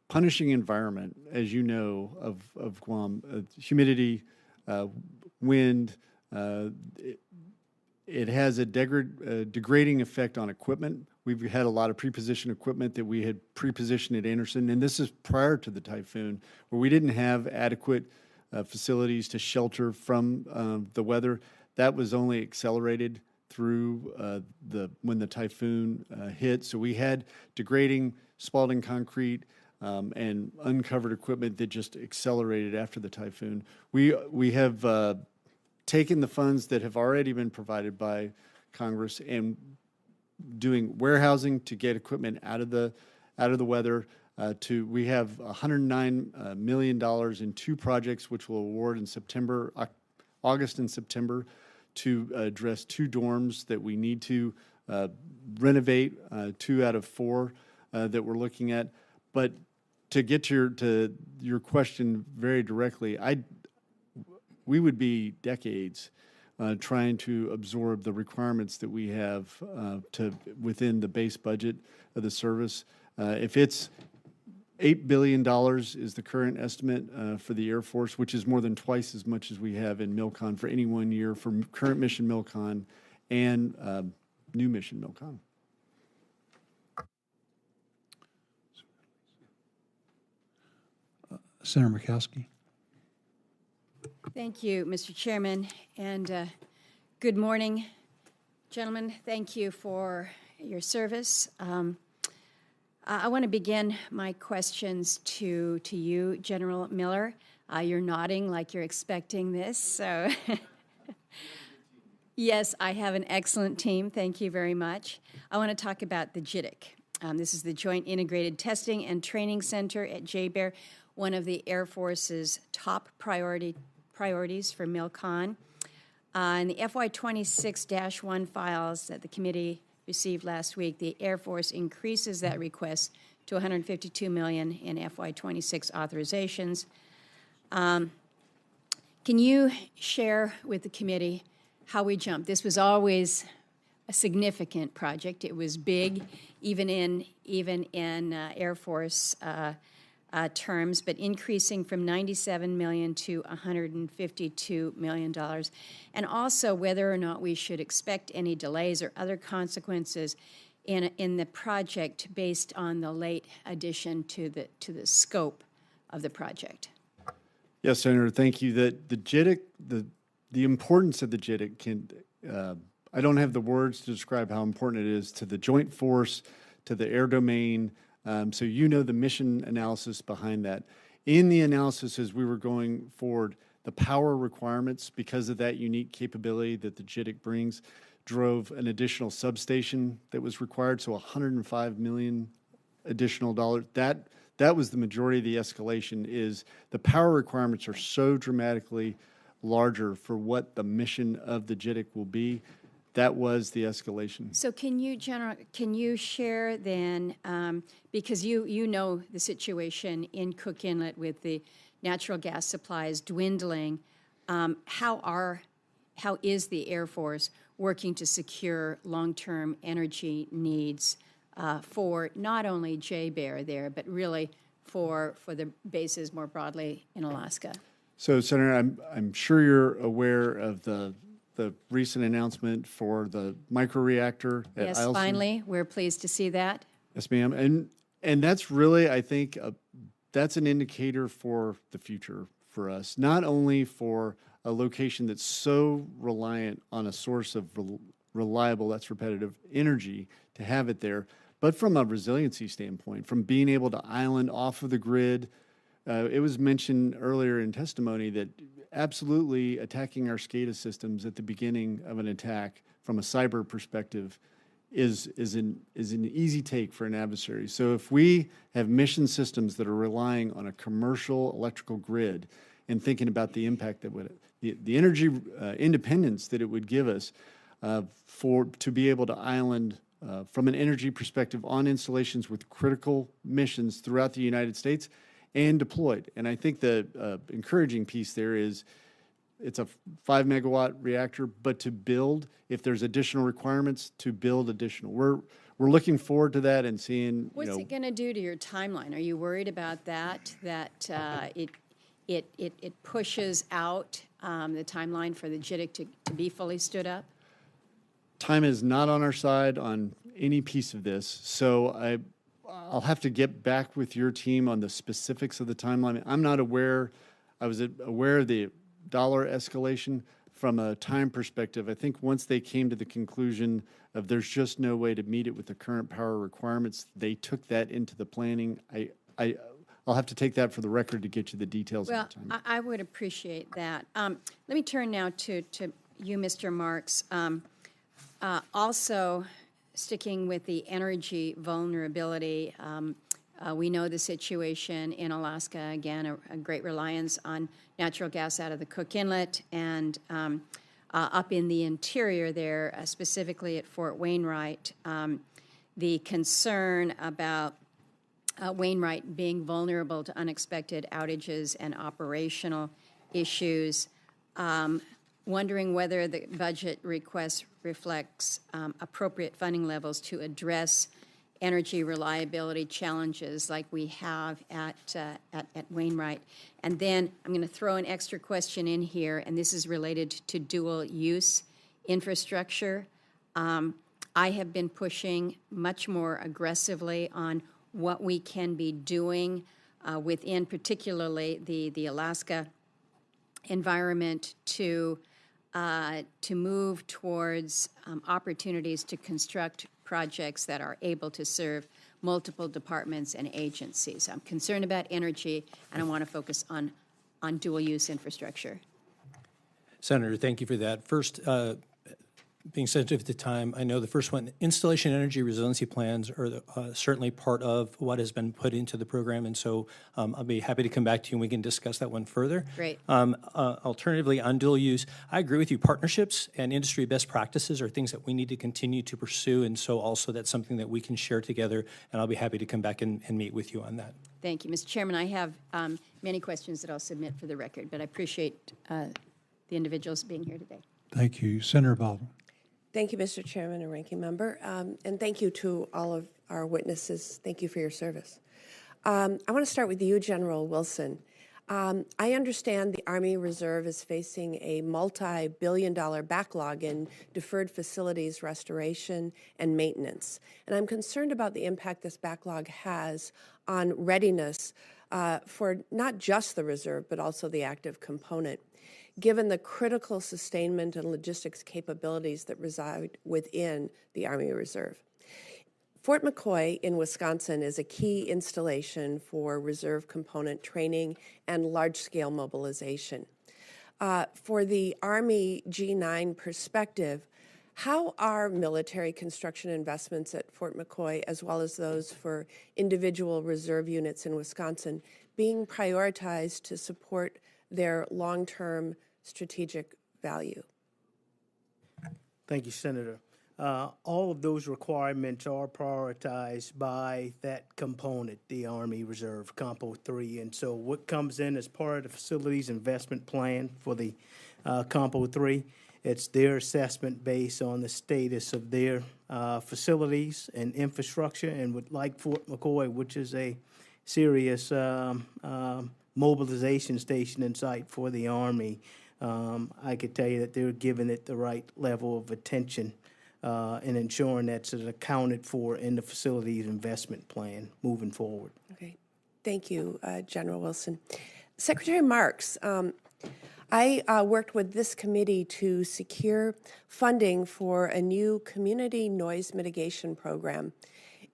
punishing environment, as you know, of Guam, humidity, wind, it has a degrading effect on equipment. We've had a lot of pre-positioned equipment that we had pre-positioned at Anderson, and this is prior to the typhoon, where we didn't have adequate facilities to shelter from the weather. That was only accelerated through when the typhoon hit. So we had degrading Spalding concrete and uncovered equipment that just accelerated after the typhoon. We have taken the funds that have already been provided by Congress and doing warehousing to get equipment out of the weather. We have $109 million in two projects, which will award in August and September, to address two dorms that we need to renovate, 2 out of 4 that we're looking at. But to get to your question very directly, we would be decades trying to absorb the requirements that we have within the base budget of the service. If it's $8 billion is the current estimate for the Air Force, which is more than twice as much as we have in MILCON for any 1 year for current mission MILCON and new mission MILCON. Senator Murkowski. Thank you, Mr. Chairman, and good morning, gentlemen. Thank you for your service. I want to begin my questions to you, General Miller. You're nodding like you're expecting this, so yes, I have an excellent team. Thank you very much. I want to talk about the JITC. This is the Joint Integrated Testing and Training Center at JBER, one of the Air Force's top priorities for MILCON. In the FY26-1 files that the committee received last week, the Air Force increases that request to $152 million in FY26 authorizations. Can you share with the committee how we jumped? This was always a significant project. It was big, even in Air Force terms, but increasing from $97 million to $152 million, and also whether or not we should expect any delays or other consequences in the project based on the late addition to the scope of the project. Yes, Senator, thank you. The JITC, the importance of the JITC can, I don't have the words to describe how important it is to the Joint Force, to the air domain. So you know the mission analysis behind that. In the analysis as we were going forward, the power requirements, because of that unique capability that the JITC brings, drove an additional substation that was required, so $105 million additional dollars. That was the majority of the escalation. Is the power requirements are so dramatically larger for what the mission of the JITC will be. That was the escalation. So can you share then, because you know the situation in Cook Inlet with the natural gas supplies dwindling, how is the Air Force working to secure long-term energy needs for not only JBER there, but really for the bases more broadly in Alaska? So, Senator, I'm sure you're aware of the recent announcement for the microreactor at Yes, Eielson. finally, we're pleased to see that. Yes, ma'am. And that's really, I think, that's an indicator for the future for us, not only for a location that's so reliant on a source of reliable, that's repetitive, energy to have it there, but from a resiliency standpoint, from being able to island off of the grid. It was mentioned earlier in testimony that absolutely attacking our SCADA systems at the beginning of an attack from a cyber perspective is an easy take for an adversary. So if we have mission systems that are relying on a commercial electrical grid and thinking about the impact that would the energy independence that it would give us to be able to island from an energy perspective on installations with critical missions throughout the United States and deployed. And I think the encouraging piece there is it's a 5 megawatt reactor, but to build, if there's additional requirements, to build additional. We're looking forward to that and seeing. What's it going to do to your timeline? Are you worried about that? That it pushes out the timeline for the JITC to be fully stood up? Time is not on our side on any piece of this, so I'll have to get back with your team on the specifics of the timeline. I'm not aware. I was aware of the dollar escalation from a time perspective. I think once they came to the conclusion of there's just no way to meet it with the current power requirements, they took that into the planning. I'll have to take that for the record to get you the details. Well, of the time. I would appreciate that. Let me turn now to you, Mr. Marks. Also, sticking with the energy vulnerability, we know the situation in Alaska, again, a great reliance on natural gas out of the Cook Inlet, and up in the interior there, specifically at Fort Wainwright, the concern about Wainwright being vulnerable to unexpected outages and operational issues. Wondering whether the budget request reflects appropriate funding levels to address energy reliability challenges like we have at Wainwright. And then I'm going to throw an extra question in here, and this is related to dual use infrastructure. I have been pushing much more aggressively on what we can be doing within particularly the Alaska environment to move towards opportunities to construct projects that are able to serve multiple departments and agencies. I'm concerned about energy, and I want to focus on dual-use infrastructure. Senator, thank you for that. First, being sensitive to time, I know the first one, installation energy resiliency plans are certainly part of what has been put into the program, and so I'll be happy to come back to you and we can discuss that one further. Great. Alternatively, on dual use, I agree with you. Partnerships and industry best practices are things that we need to continue to pursue, and so also that's something that we can share together, and I'll be happy to come back and meet with you on that. Thank you. Mr. Chairman, I have many questions that I'll submit for the record, but I appreciate the individuals being here today. Thank you. Senator Baldwin. Thank you, Mr. Chairman and Ranking Member, and thank you to all of our witnesses. Thank you for your service. I want to start with you, General Wilson. I understand the Army Reserve is facing a multi-billion-dollar backlog in deferred facilities restoration and maintenance, and I'm concerned about the impact this backlog has on readiness for not just the reserve, but also the active component, given the critical sustainment and logistics capabilities that reside within the Army Reserve. Fort McCoy in Wisconsin is a key installation for reserve component training and large-scale mobilization. For the Army G9 perspective, how are military construction investments at Fort McCoy, as well as those for individual reserve units in Wisconsin, being prioritized to support their long-term strategic value? Thank you, Senator. All of those requirements are prioritized by that component, the Army Reserve, Compo 3. And so what comes in as part of the facilities investment plan for the Compo 3, it's their assessment based on the status of their facilities and infrastructure. And with, like Fort McCoy, which is a serious mobilization station and site for the Army, I could tell you that they're giving it the right level of attention and ensuring that's accounted for in the facilities investment plan moving forward. Okay. Thank you, General Wilson. Secretary Marks, I worked with this committee to secure funding for a new community noise mitigation program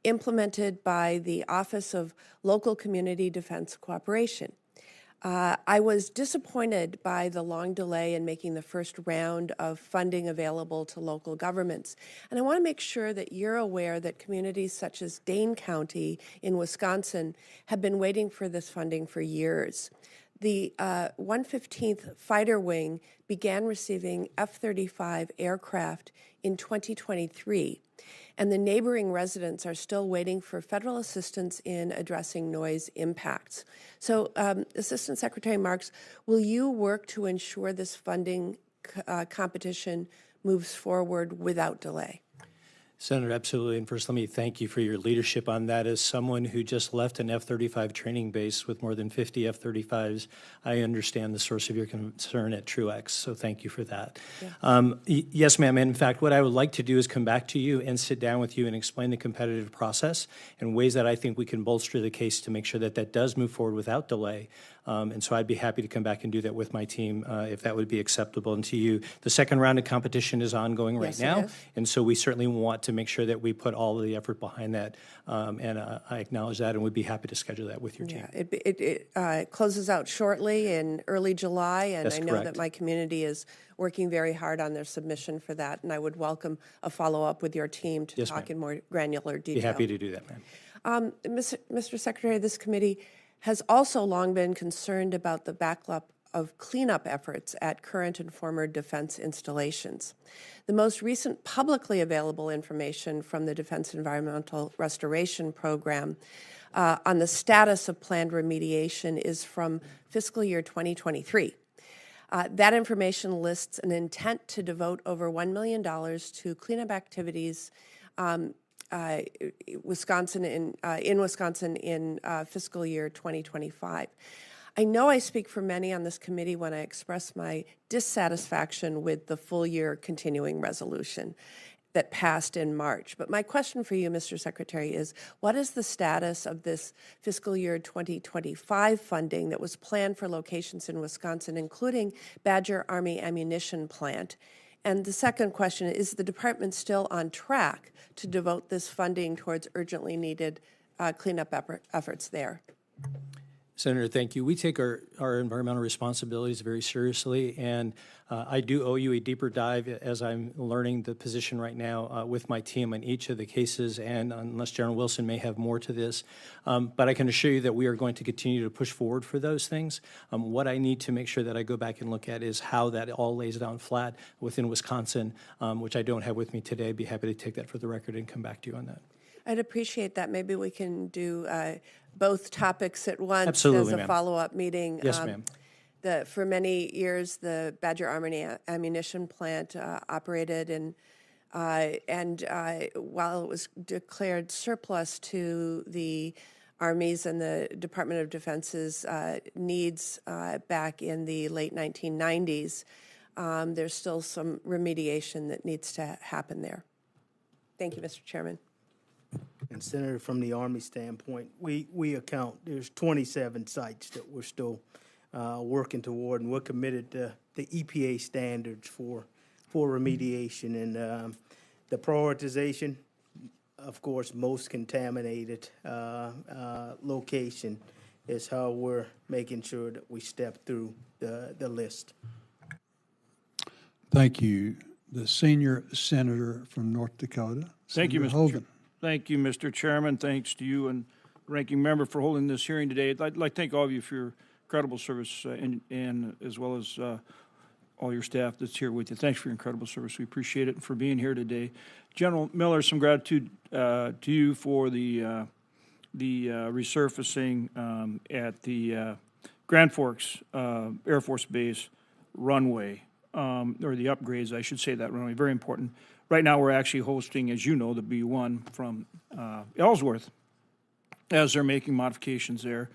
implemented by the Office of Local Community Defense Cooperation. I was disappointed by the long delay in making the first round of funding available to local governments. And I want to make sure that you're aware that communities such as Dane County in Wisconsin have been waiting for this funding for years. The 115th Fighter Wing began receiving F-35 aircraft in 2023. And the neighboring residents are still waiting for federal assistance in addressing noise impacts. So, Assistant Secretary Marks, will you work to ensure this funding competition moves forward without delay? Senator, absolutely. And first, let me thank you for your leadership on that. As someone who just left an F-35 training base with more than 50 F-35s, I understand the source of your concern at Truex, so thank you for that. Yeah. Yes, ma'am. In fact, what I would like to do is come back to you and sit down with you and explain the competitive process and ways that I think we can bolster the case to make sure that that does move forward without delay. And so I'd be happy to come back and do that with my team if that would be acceptable. And to you, the second round of competition is ongoing right now, and so we certainly want to make sure that we put all of the effort behind that. And I acknowledge that, and would be happy to schedule that with your team. It closes out shortly in early July, and That's I know correct. that my community is working very hard on their submission for that, and I would welcome a follow-up with your team to Yes, talk ma'am. in more granular detail. Be happy to do that, ma'am. Mr. Secretary, this committee has also long been concerned about the backlog of cleanup efforts at current and former defense installations. The most recent publicly available information from the Defense Environmental Restoration Program on the status of planned remediation is from fiscal year 2023. That information lists an intent to devote over $1 million to cleanup activities Wisconsin in Wisconsin in fiscal year 2025. I know I speak for many on this committee when I express my dissatisfaction with the full year continuing resolution that passed in March. But my question for you, Mr. Secretary, is what is the status of this fiscal year 2025 funding that was planned for locations in Wisconsin, including Badger Army Ammunition Plant? And the second question, is the department still on track to devote this funding towards urgently needed cleanup efforts there? Senator, thank you. We take our environmental responsibilities very seriously, and I do owe you a deeper dive as I'm learning the position right now with my team on each of the cases, and unless General Wilson may have more to this. But I can assure you that we are going to continue to push forward for those things. What I need to make sure that I go back and look at is how that all lays down flat within Wisconsin, which I don't have with me today. I'd be happy to take that for the record and come back to you on that. I'd appreciate that. Maybe we can do both topics at once. Absolutely, as a ma'am. follow-up meeting. Yes, ma'am. For many years, the Badger Army Ammunition Plant operated, and while it was declared surplus to the Army's and the Department of Defense's needs back in the late 1990s, there's still some remediation that needs to happen there. Thank you, Mr. Chairman. And Senator, from the Army standpoint, we account, there's 27 sites that we're still working toward, and we're committed to the EPA standards for remediation. And the prioritization, of course, most contaminated location is how we're making sure that we step through the list. Thank you. The senior senator from North Dakota. Thank you, Senator Mr. Hogan. Thank you, Mr. Chairman. Thanks to you and ranking member for holding this hearing today. I'd like to thank all of you for your incredible service and as well as all your staff that's here with you. Thanks for your incredible service. We appreciate it and for being here today. General Miller, some gratitude to you for the resurfacing at the Grand Forks Air Force Base runway, or the upgrades, I should say, that runway. Very important. Right now, we're actually hosting, as you know, the B-1 from Ellsworth, as they're making modifications there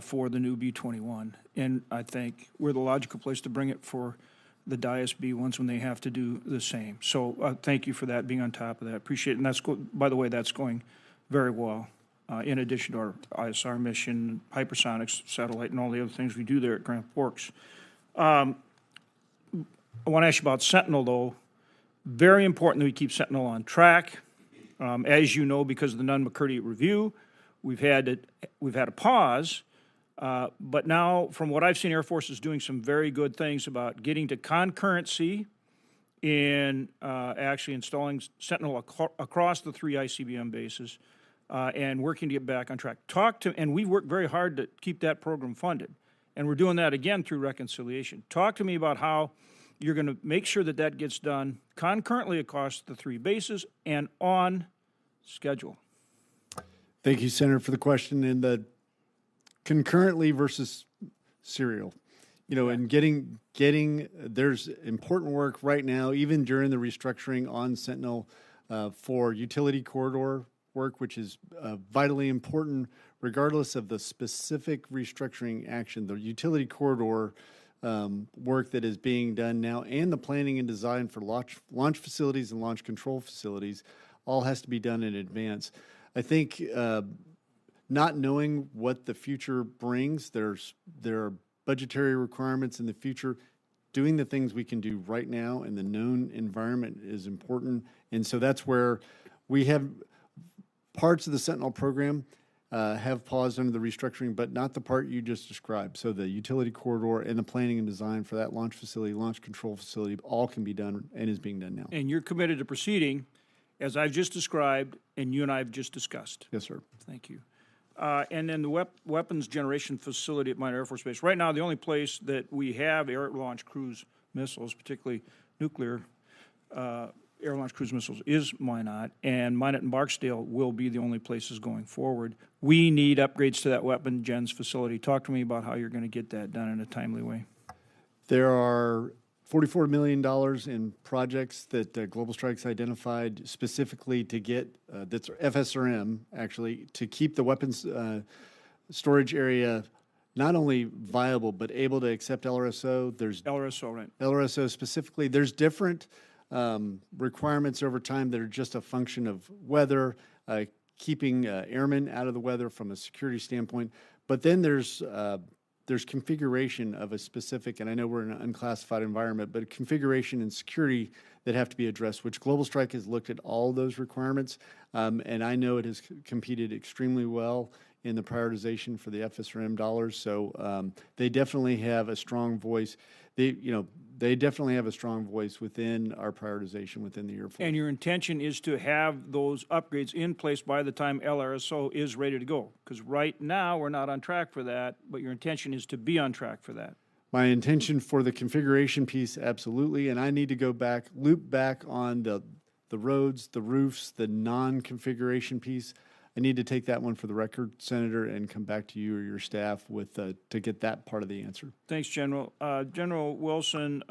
for the new B-21. And I think we're the logical place to bring it for the Dias B-1s when they have to do the same. So thank you for that, being on top of that. Appreciate it. And that's, by the way, that's going very well, in addition to our ISR mission, hypersonics, satellite, and all the other things we do there at Grand Forks. I want to ask you about Sentinel, though. Very important that we keep Sentinel on track. As you know, because of the Nunn-McCurdy review, we've had a pause. But now, from what I've seen, Air Force is doing some very good things about getting to concurrency in actually installing Sentinel across the 3 ICBM bases and working to get back on track. And we've worked very hard to keep that program funded. And we're doing that again through reconciliation. Talk to me about how you're going to make sure that that gets done concurrently across the 3 bases and on schedule. Thank you, Senator, for the question. And the concurrently versus serial, and getting there's important work right now, even during the restructuring on Sentinel for utility corridor work, which is vitally important, regardless of the specific restructuring action. The utility corridor work that is being done now, and the planning and design for launch facilities and launch control facilities, all has to be done in advance. I think not knowing what the future brings, there are budgetary requirements in the future. Doing the things we can do right now in the known environment is important, and so that's where we have parts of the Sentinel program have paused under the restructuring, but not the part you just described. So the utility corridor and the planning and design for that launch facility, launch control facility, all can be done and is being done now. And you're committed to proceeding, as I've just described, and you and I have just discussed. Yes, sir. Thank you. And then the weapons generation facility at Minot Air Force Base. Right now, the only place that we have air-launched cruise missiles, particularly nuclear air-launched cruise missiles, is Minot, and Minot and Barksdale will be the only places going forward. We need upgrades to that weapon gens facility. Talk to me about how you're going to get that done in a timely way. There are $44 million in projects that Global Strike's identified specifically to get, that's FSRM, actually, to keep the weapons storage area not only viable, but able to accept LRSO. There's LRSO, right? LRSO specifically. There's different requirements over time that are just a function of weather, keeping airmen out of the weather from a security standpoint. But then there's configuration of a specific, and I know we're in an unclassified environment, but a configuration and security that have to be addressed, which Global Strike has looked at all those requirements, and I know it has competed extremely well in the prioritization for the FSRM dollars. So they definitely have a strong voice. They definitely have a strong voice within our prioritization within the Air Force. And your intention is to have those upgrades in place by the time LRSO is ready to go? Because right now, we're not on track for that, but your intention is to be on track for that. My intention for the configuration piece, absolutely, and I need to go back, loop back on the roads, the roofs, the non-configuration piece. I need to take that one for the record, Senator, and come back to you or your staff with to get that part of the answer. Thanks, General. General Wilson,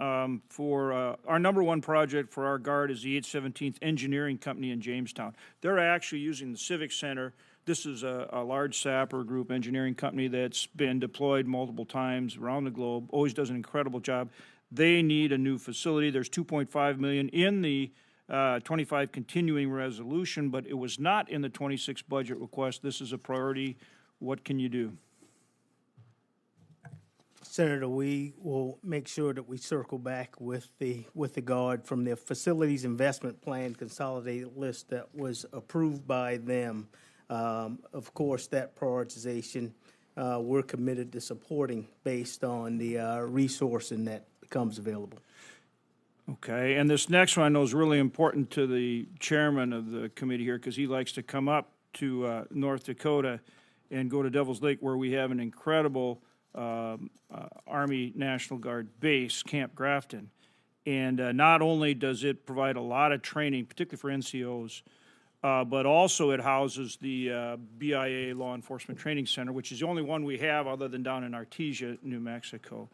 for our number one project for our Guard is the 817th Engineering Company in Jamestown. They're actually using the Civic Center. This is a large sapper group engineering company that's been deployed multiple times around the globe, always does an incredible job. They need a new facility. There's $2.5 million in the 25 continuing resolution, but it was not in the 26 budget request. This is a priority. What can you do? Senator, we will make sure that we circle back with the Guard from their facilities investment plan consolidated list that was approved by them. Of course, that prioritization we're committed to supporting based on the resourcing that becomes available. Okay, and this next one I know is really important to the chairman of the committee here because he likes to come up to North Dakota and go to Devil's Lake where we have an incredible Army National Guard base, Camp Grafton. And not only does it provide a lot of training, particularly for NCOs, but also it houses the BIA Law Enforcement Training Center, which is the only one we have other than down in Artesia, New Mexico.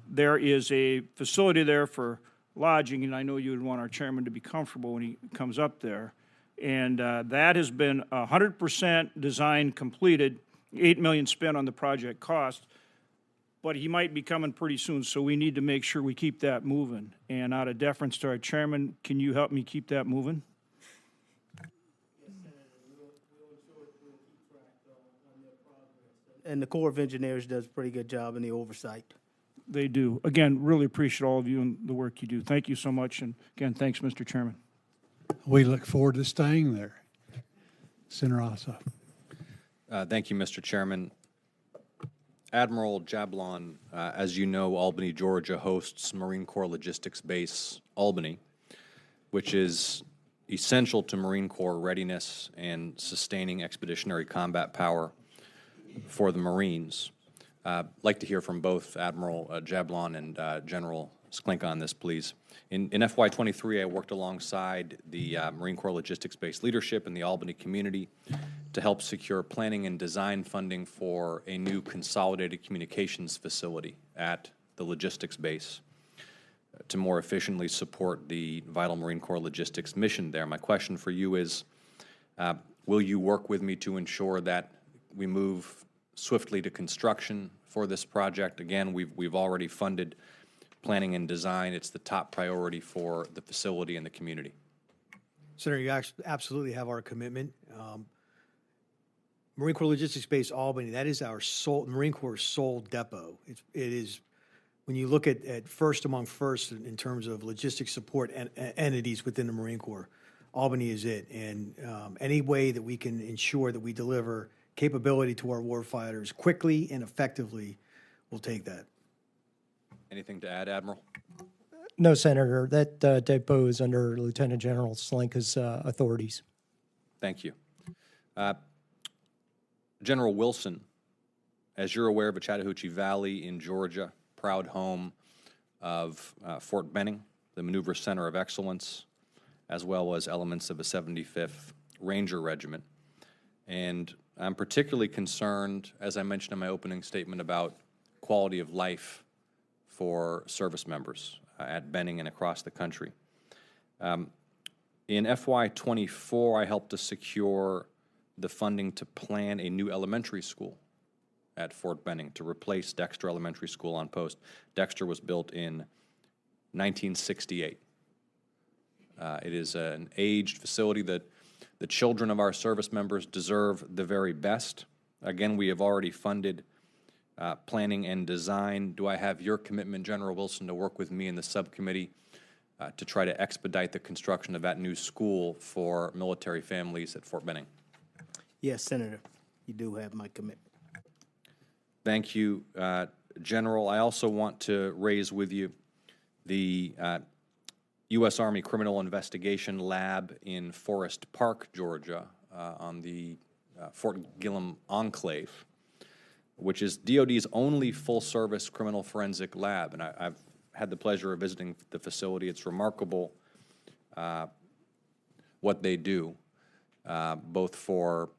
There is a facility there for lodging, and I know you would want our chairman to be comfortable when he comes up there. And that has been 100% design completed, $8 million spent on the project cost, but he might be coming pretty soon, so we need to make sure we keep that moving. And out of deference to our chairman, can you help me keep that moving? And the Corps of Engineers does a pretty good job in the oversight. They do. Again, really appreciate all of you and the work you do. Thank you so much, and again, thanks, Mr. Chairman. We look forward to staying there. Senator Ossoff. Thank you, Mr. Chairman. Admiral Jablon, as you know, Albany, Georgia hosts Marine Corps Logistics Base Albany, which is essential to Marine Corps readiness and sustaining expeditionary combat power for the Marines. I'd like to hear from both Admiral Jablon and General Sklink on this, please. In FY23, I worked alongside the Marine Corps Logistics Base leadership in the Albany community to help secure planning and design funding for a new consolidated communications facility at the logistics base to more efficiently support the vital Marine Corps logistics mission there. My question for you is, will you work with me to ensure that we move swiftly to construction for this project? Again, we've already funded planning and design. It's the top priority for the facility and the community. Senator, you absolutely have our commitment. Marine Corps Logistics Base Albany, that is our Marine Corps' sole depot. It is, when you look at first among first in terms of logistics support entities within the Marine Corps, Albany is it. And any way that we can ensure that we deliver capability to our warfighters quickly and effectively, we'll take that. Anything to add, Admiral? No, Senator. That depot is under Lieutenant General Slinka's authorities. Thank you. General Wilson, as you're aware, of Chattahoochee Valley in Georgia, proud home of Fort Benning, the Maneuver Center of Excellence, as well as elements of a 75th Ranger Regiment. And I'm particularly concerned, as I mentioned in my opening statement, about quality of life for service members at Benning and across the country. In FY24, I helped to secure the funding to plan a new elementary school at Fort Benning to replace Dexter Elementary School on post. Dexter was built in 1968. It is an aged facility that the children of our service members deserve the very best. Again, we have already funded planning and design. Do I have your commitment, General Wilson, to work with me in the subcommittee to try to expedite the construction of that new school for military families at Fort Benning? Yes, Senator, you do have my commitment. Thank you, General. I also want to raise with you the U.S. Army Criminal Investigation Lab in Forest Park, Georgia, on the Fort Gillem Enclave, which is DOD's only full-service criminal forensic lab. And I've had the pleasure of visiting the facility. It's remarkable what they do, both for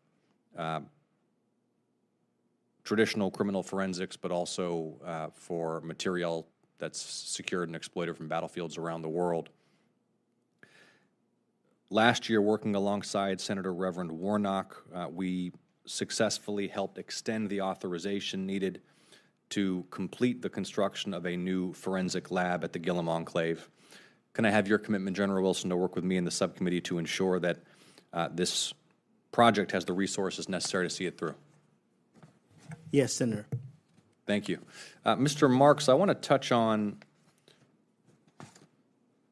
traditional criminal forensics, but also for material that's secured and exploited from battlefields around the world. Last year, working alongside Senator Reverend Warnock, we successfully helped extend the authorization needed to complete the construction of a new forensic lab at the Gillem Enclave. Can I have your commitment, General Wilson, to work with me in the subcommittee to ensure that this project has the resources necessary to see it through? Yes, Senator. Thank you. Mr. Marks, I want to touch on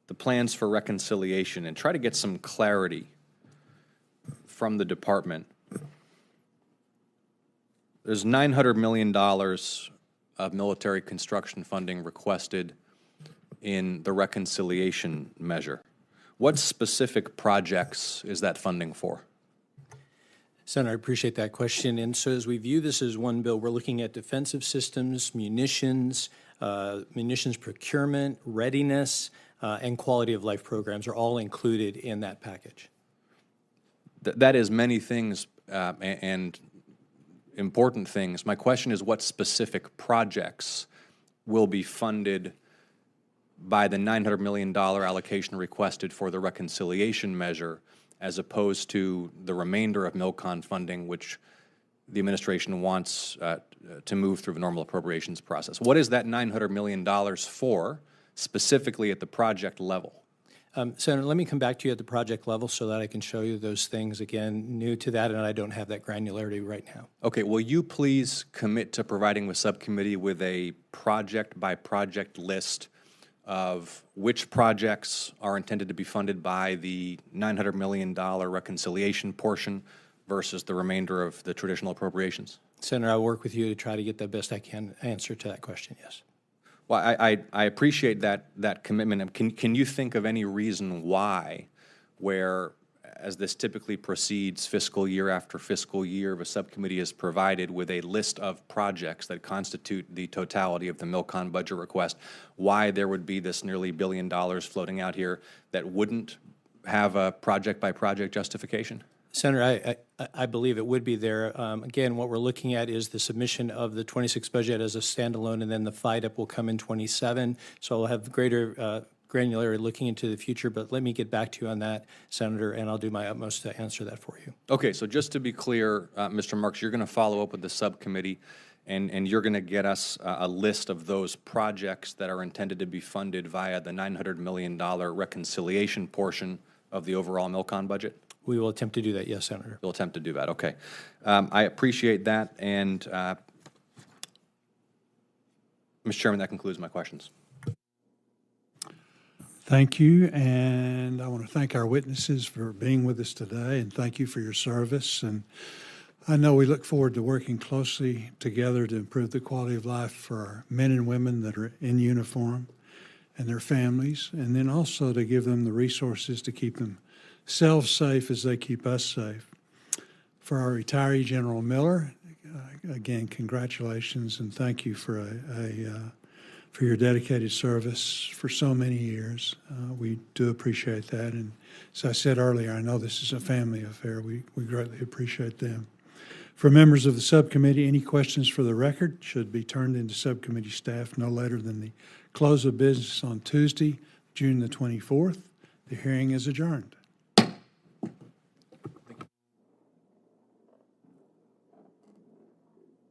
the plans for reconciliation and try to get some clarity from the department. There's $900 million of military construction funding requested in the reconciliation measure. What specific projects is that funding for? Senator, I appreciate that question. And so as we view this as one bill, we're looking at defensive systems, munitions, munitions procurement, readiness, and quality of life programs are all included in that package. That is many things and important things. My question is, what specific projects will be funded by the $900 million allocation requested for the reconciliation measure, as opposed to the remainder of MILCON funding, which the administration wants to move through the normal appropriations process? What is that $900 million for, specifically at the project level? Senator, let me come back to you at the project level so that I can show you those things. Again, new to that, and I don't have that granularity right now. Okay, will you please commit to providing the subcommittee with a project-by-project list of which projects are intended to be funded by the $900 million reconciliation portion versus the remainder of the traditional appropriations? Senator, I'll work with you to try to get the best I can answer to that question, yes. Well, I appreciate that commitment. Can you think of any reason why, where, as this typically proceeds fiscal year after fiscal year, the subcommittee is provided with a list of projects that constitute the totality of the MILCON budget request, why there would be this nearly $1 billion floating out here that wouldn't have a project-by-project justification? Senator, I believe it would be there. Again, what we're looking at is the submission of the 26 budget as a standalone, and then the FIDUP will come in 27. So I'll have greater granularity looking into the future, but let me get back to you on that, Senator, and I'll do my utmost to answer that for you. Okay, so just to be clear, Mr. Marks, you're going to follow up with the subcommittee, and you're going to get us a list of those projects that are intended to be funded via the $900 million reconciliation portion of the overall MILCON budget? We will attempt to do that, yes, Senator. We'll attempt to do that, okay. I appreciate that, and Mr. Chairman, that concludes my questions. Thank you, and I want to thank our witnesses for being with us today, and thank you for your service. And I know we look forward to working closely together to improve the quality of life for our men and women that are in uniform and their families, and then also to give them the resources to keep themselves safe as they keep us safe. For our retiree, General Miller, again, congratulations and thank you for for your dedicated service for so many years. We do appreciate that. And as I said earlier, I know this is a family affair. We greatly appreciate them. For members of the subcommittee, any questions for the record should be turned into subcommittee staff no later than the close of business on Tuesday, June the 24th. The hearing is adjourned.